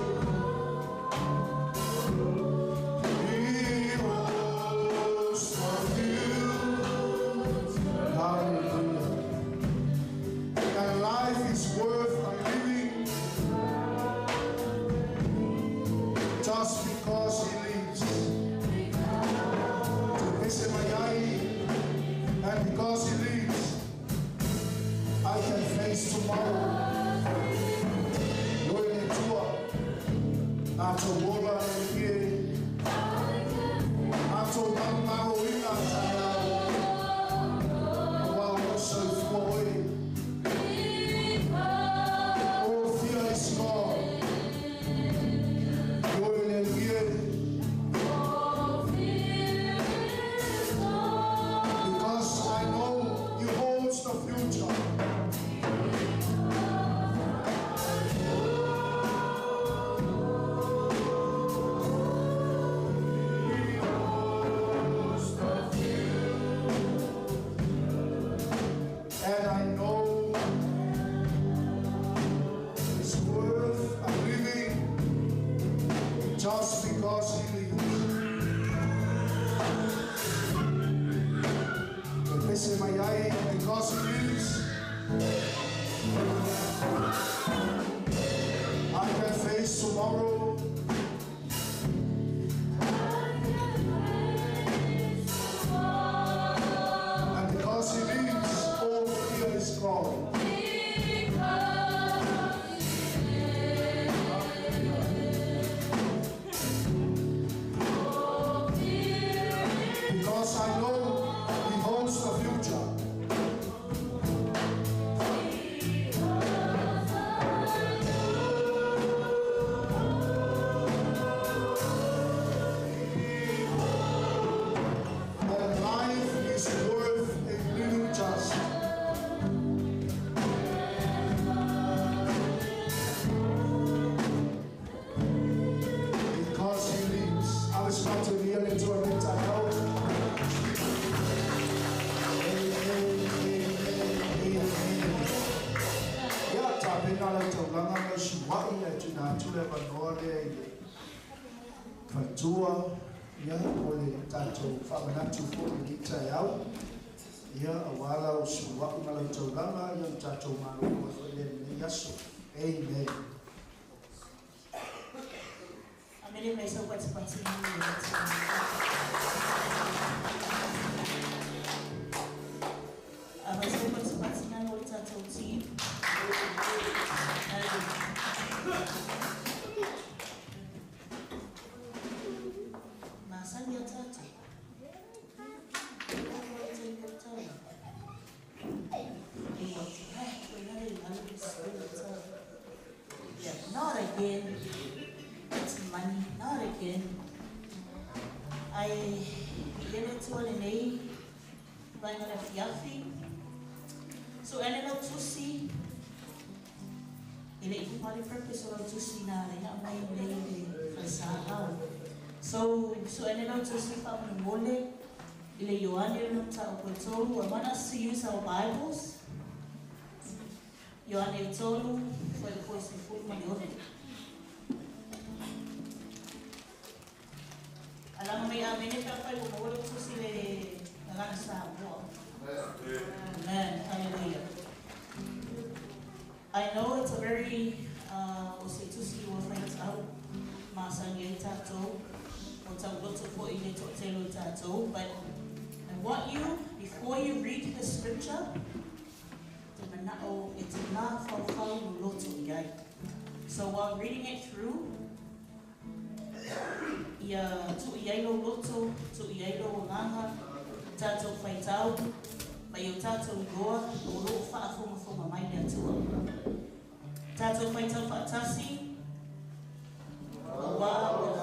Just because he lives. And because he lives, I can face tomorrow. Going into after water and here. After Mama Wina while also for all fear is gone. Because I know He holds the future. tomorrow. And because he lives, all fear is gone. Because I know he holds the future. That life is worth a living just. Because he lives. I was about to kneel into a mental health. Fatua ya ole tato whamanatu ko i ta yau ia awala o suwa ngala taulanga ya tato maru ko le yaso. Amen. Amele mai so what's continuing. Abase what's continuing o tato team. Masan ya tato. Yeah, not again. It's money, not again. I get it to an A, buying a Yafi. So, I know to see. Ele is for the purpose of to see now. I have my lady for Sahara. So I know to see from the mole. Ele Yohane no Taokotolu. I want us to use our Bibles. Yohane Tolu for the course of food money. Alam may amin ito pa yung mawala to sila nagkakasama mo. Amen. Hallelujah. I know it's a very, to see your friends out, Masangay Tato, or Tagoto for Ile Totelo Tato, but I want you, before you read the scripture, it's not for following Loto Yai. So while reading it through, to Iailo Loto, to Iailo Nganga, Tato Faitao, Bayo Tato Goa, Olo Fa from a mind to Tato Faitao Fatasi, Wa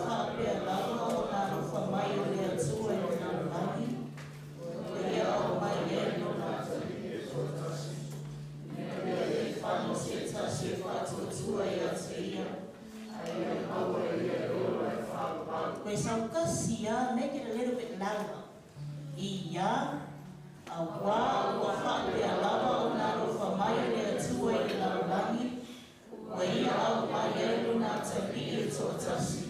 Fabia Lavo, Naro for Mayo Lea to and Nani, Lea Maya Nonata, Fano Seta Shifa to Tuaya. Make it a little bit louder. Iya, awa, wafa, ya lava, unaro, famaya, le tuwa, ila rangi, waya, awaya, luna, tabi, totasi.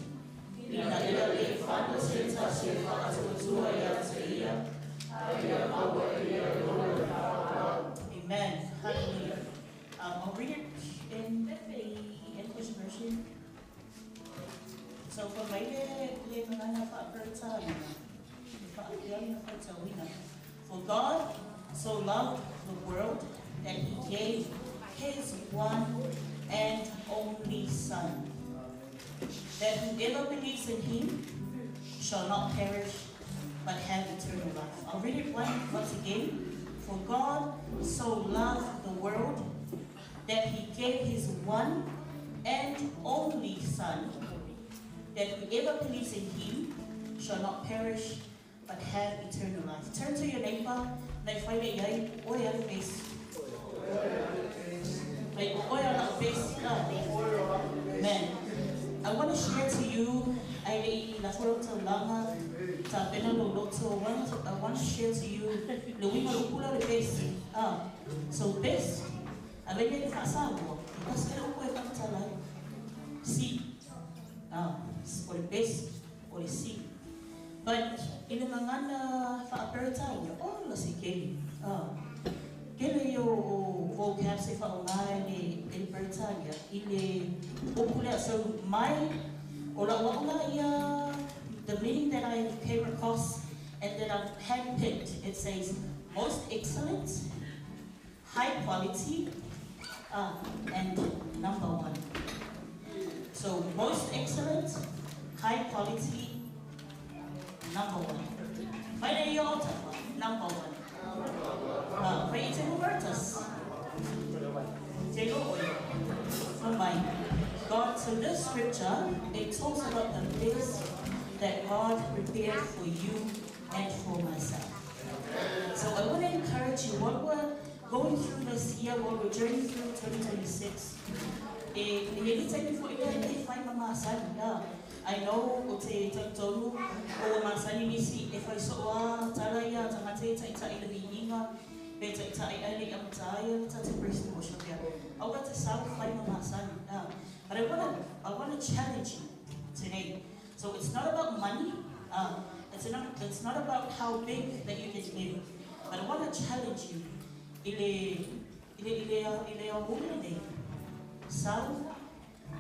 Ina ila le fano, seta, shefa, tuwa, ya teia. Amen. Hallelujah. I'll read it in the English version. So for my for God so loved the world that he gave his one and only Son, that whoever believes in him shall not perish but have eternal life. I'll read it once again. For God so loved the world that he gave his one and only Son, that whoever believes in him shall not perish but have eternal life. Turn to your neighbor, like oil face. Amen. I want to share to you, I want to share to you the best. So best, I mean, if I saw because I don't know see. For the best or the sea. But in the mangana for a period time, all the sea came. Kele yo vocab se whaonga in Britannia, so my, the meaning that I came across and that I've handpicked, it says most excellent, high quality, and number one. So most excellent, high quality, number one. Finally, number one. Pray to Robertus. Oh my God, so this scripture, it talks about the things that God prepared for you and for myself. So I want to encourage you, while we're going through this year, while we're journeying through 2026, I know if I saw Talaya, Tamateta, Ita Beta Ita Ali Amtaya, Tata Priest worship here. I want to sound fight my son. But I want to challenge you today. So it's not about money, it's not about how big that you can give, but I want to challenge you.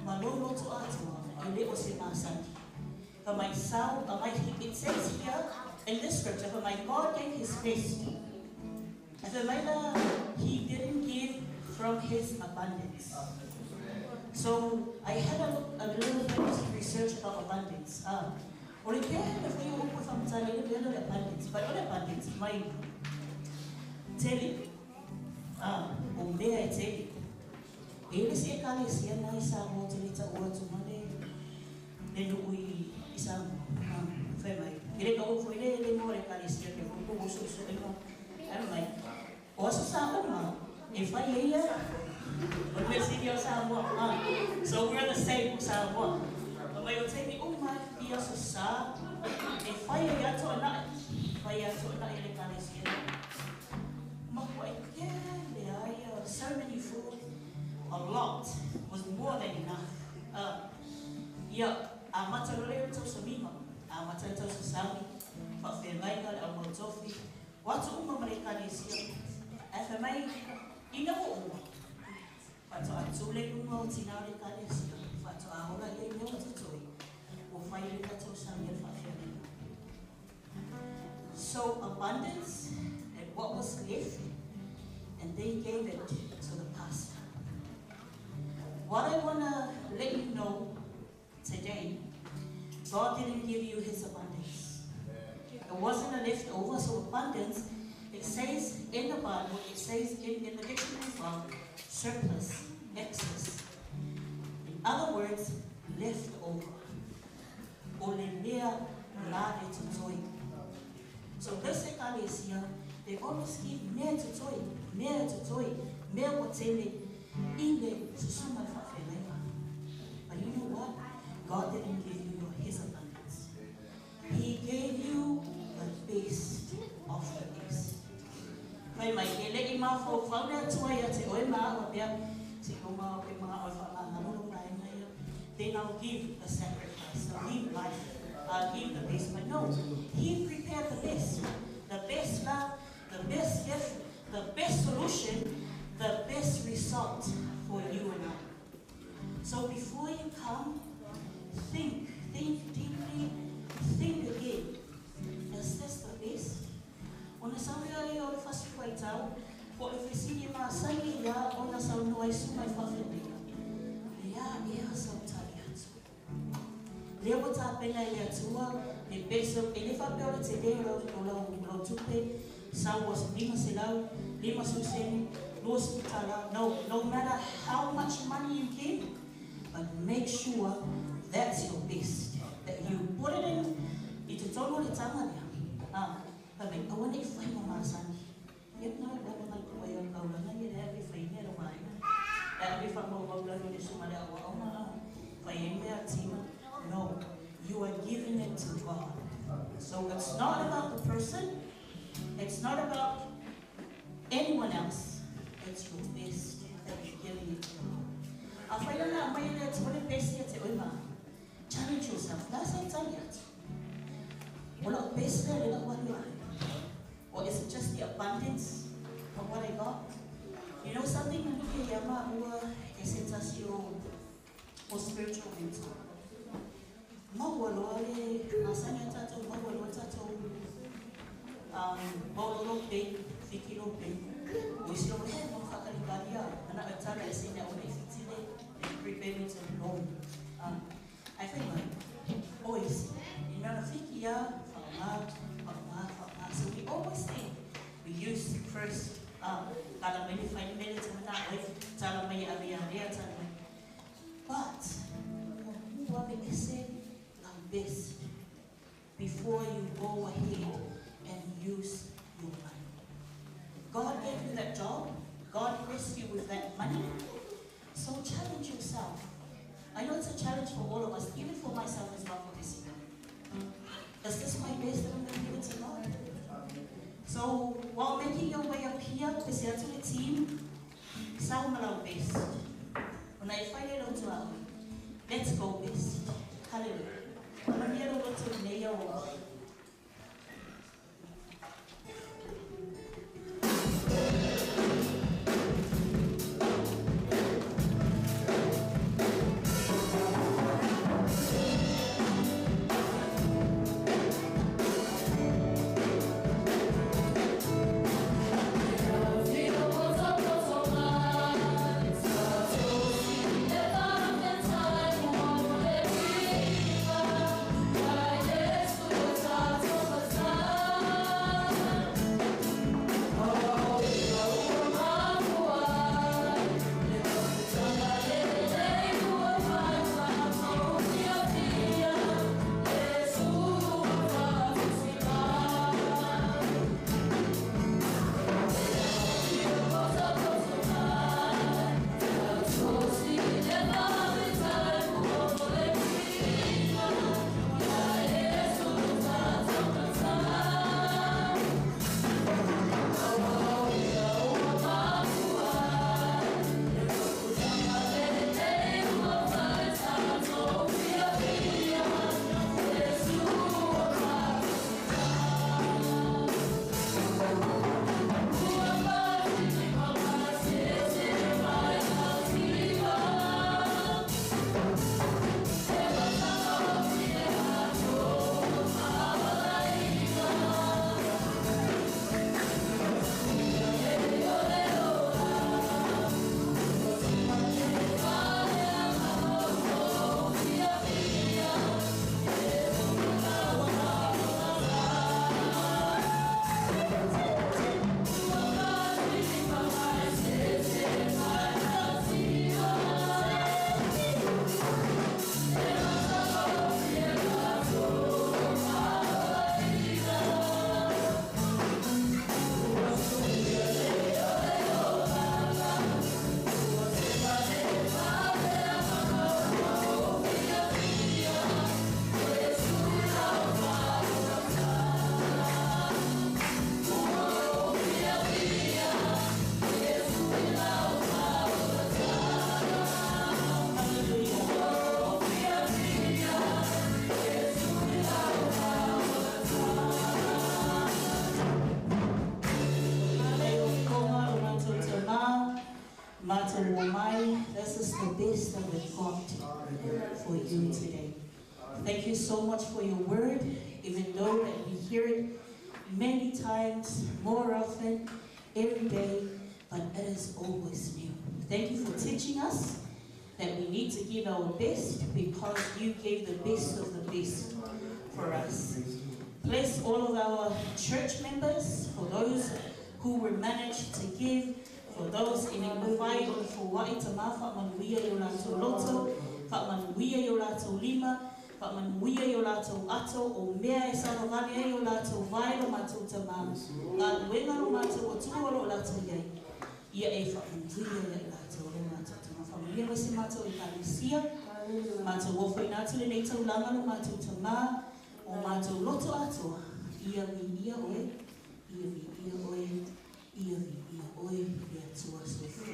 Malolo to Atua, Ile Osimasandi. For my sound, it says here in this scripture, for my God gave his best. He didn't give from his abundance. So I had a little bit of research about abundance. Or if you abundance, but what abundance? My telling, Umbea telling. Ele se kale se na isa mo telita o tu mane le lui isa foi mai ele ka o foi le mo re kale se ke ko ko so so no ai mai o so sa o ma e fa ye ya o me se yo sa mo so we're the same sa mo o mai o te ni o ma ia so sa e fa ye ya to na ele kale se ma ko e ke le ai so many food. A lot was more than enough. Amatarole to Samima, Amato Sami, but Femaigal and Motofi. What's American is here? FMA, you know, but to let you know, Tinari Calis, but I already know to toy, or find it to Sami. So abundance and what was left, and they gave it to the pastor. What I want to let you know today, God didn't give you his abundance. It wasn't a leftover, so abundance, it says in the Bible, it says in the dictionary from surplus, excess. In other words, leftover. So this ecclesia, they always give mehr to toy, mehr what they but you know what? God didn't give you his abundance. He gave you the best of the best. Then I'll give the sacrifice, I'll give life, I'll give the best. But no, he prepared the best love, the best gift, the best solution, the best result for you and I. So before you come, think deeply, think again. Is this the best? On a Sunday, or first quite out, for if we see him as Sunday, on a Sunday, I see my father. Lebota pena ya tua, the best of any family today, or to pay, some was Lima Selau, Lima Suseni. No matter how much money you give, but make sure that's your best. That you put it in. It's all the time. I want to find my son. Yet not one like the way I'm going to get everything here of mine. Every family will go to somebody else. No, you are giving it to God. So it's not about the person, it's not about anyone else. It's your best that you're giving it to God. I find out my that's what the best yet. Challenge yourself. That's not done yet. Well, best what you are. Or is it just the abundance of what I got? You know something? Is or spiritual mentor. Mawalole, Masanya Tato, Mawalo Tato, Bolo Pay, Fikino Pay. We still have no fucking barrier. Another time I say that only 50 days, repayments of loan. I think always, in Fikia, so we always think we use first, Kalamani minutes of that way, Talamay Abia, but what we say like this before you go ahead and use your money. God gave you that job, God blessed you with that money, so challenge yourself. I know it's a challenge for all of us, even for myself as well for this year. Is this my best that I'm going to give it to God? So while making your way up here, to the team, sound our best. When I find it out to our let's go best. Hallelujah. I'm here over to Mayor. This is the best that we've got for you today. Thank you so much for your word, even though that we hear it many times, more often, every day, but it is always new. Thank you for teaching us that we need to give our best because you gave the best of the best for us. Bless all of our church members, for those who were managed to give, for those in Mumbai, for Waitama, Fatmanuia Yolato Loto, Fatmanuia Yolato Lima, Fatmanuia Yolato Ato, O Mea Salavania Yolato Vailo Mato Tama, God Wenga Mato, Tuolo Lato Yay, Ye Fatmanuia Yolato Mato Tama, Familia Wasimato, Ipalisia, Mato Wofinato Lenato Lama Mato Tama, O Mato Loto Ato, Ia Vidia Oe, Ia Vidia Oe, Ia Vidia Oe, Ia Tua Sofa,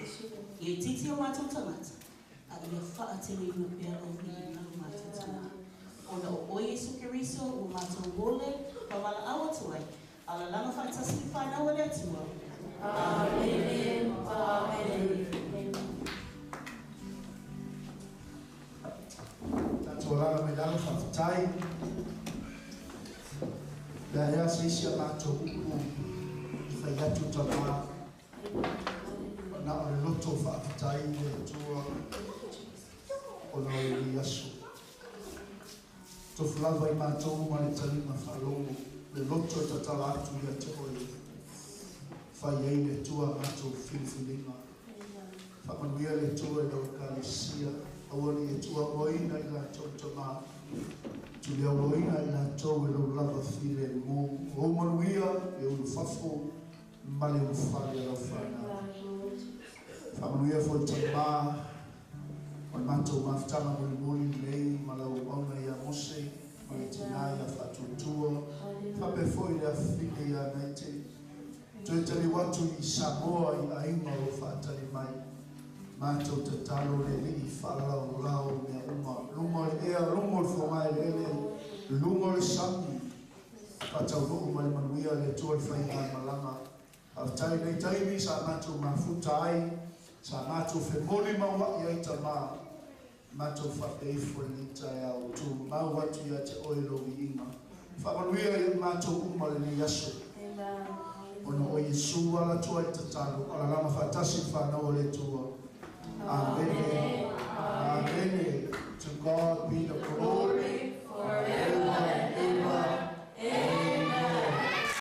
Ia Titi O Mato Tamata, Ia Faatili Mapia Ovi, Mato Tama, O Oye Sukeriso, O Mato Wole, Pavala Awatuai, Alalama Fantasy Fana Waletua, Amen. Amen. Tatualala me lalo whawhatai. La ea seisia mātou upu I whai atu tamā. Na o le loto whawhatai le tua o na o le aso. Tofu lava I mātou ma le talima whalongo. Le loto tatala atu ia te oe. Whai ei le tua mātou whiwhilinga. Whamanuia le tua I lau kālesia. Awani e tua oina I la tau tamā. Tuli auloina I la tau e lau lava while mō. O manuia e ulu whafo. Male ulu whale lau whana. Whamanuia fo tamā. O mātou mawhtanga muli nei. Malau mauna I a mose. Male tina I a whatutua. Whape fo I a whine I a naite. Toi tali watu I Samoa I ainga o whatari mai. Mātou te talo le li whalau lau mea uma. Lungo le ea, lungo le whongai le ele. Lungo le sami. Patau loo mai manuia le tua le whainga malanga. Au tai nei taimi sa mātou mafuta ai. Sa mātou whemoli maua I aita mā. Mātou whapeifo ni tai au tu. Mau watu ia te oilo I inga. Whamanuia I mātou uma le ni yaso. Ono o Yesu ala tua I te talo. Ala lama whatasi whanau le tua. Amen. Amen. To God be the glory.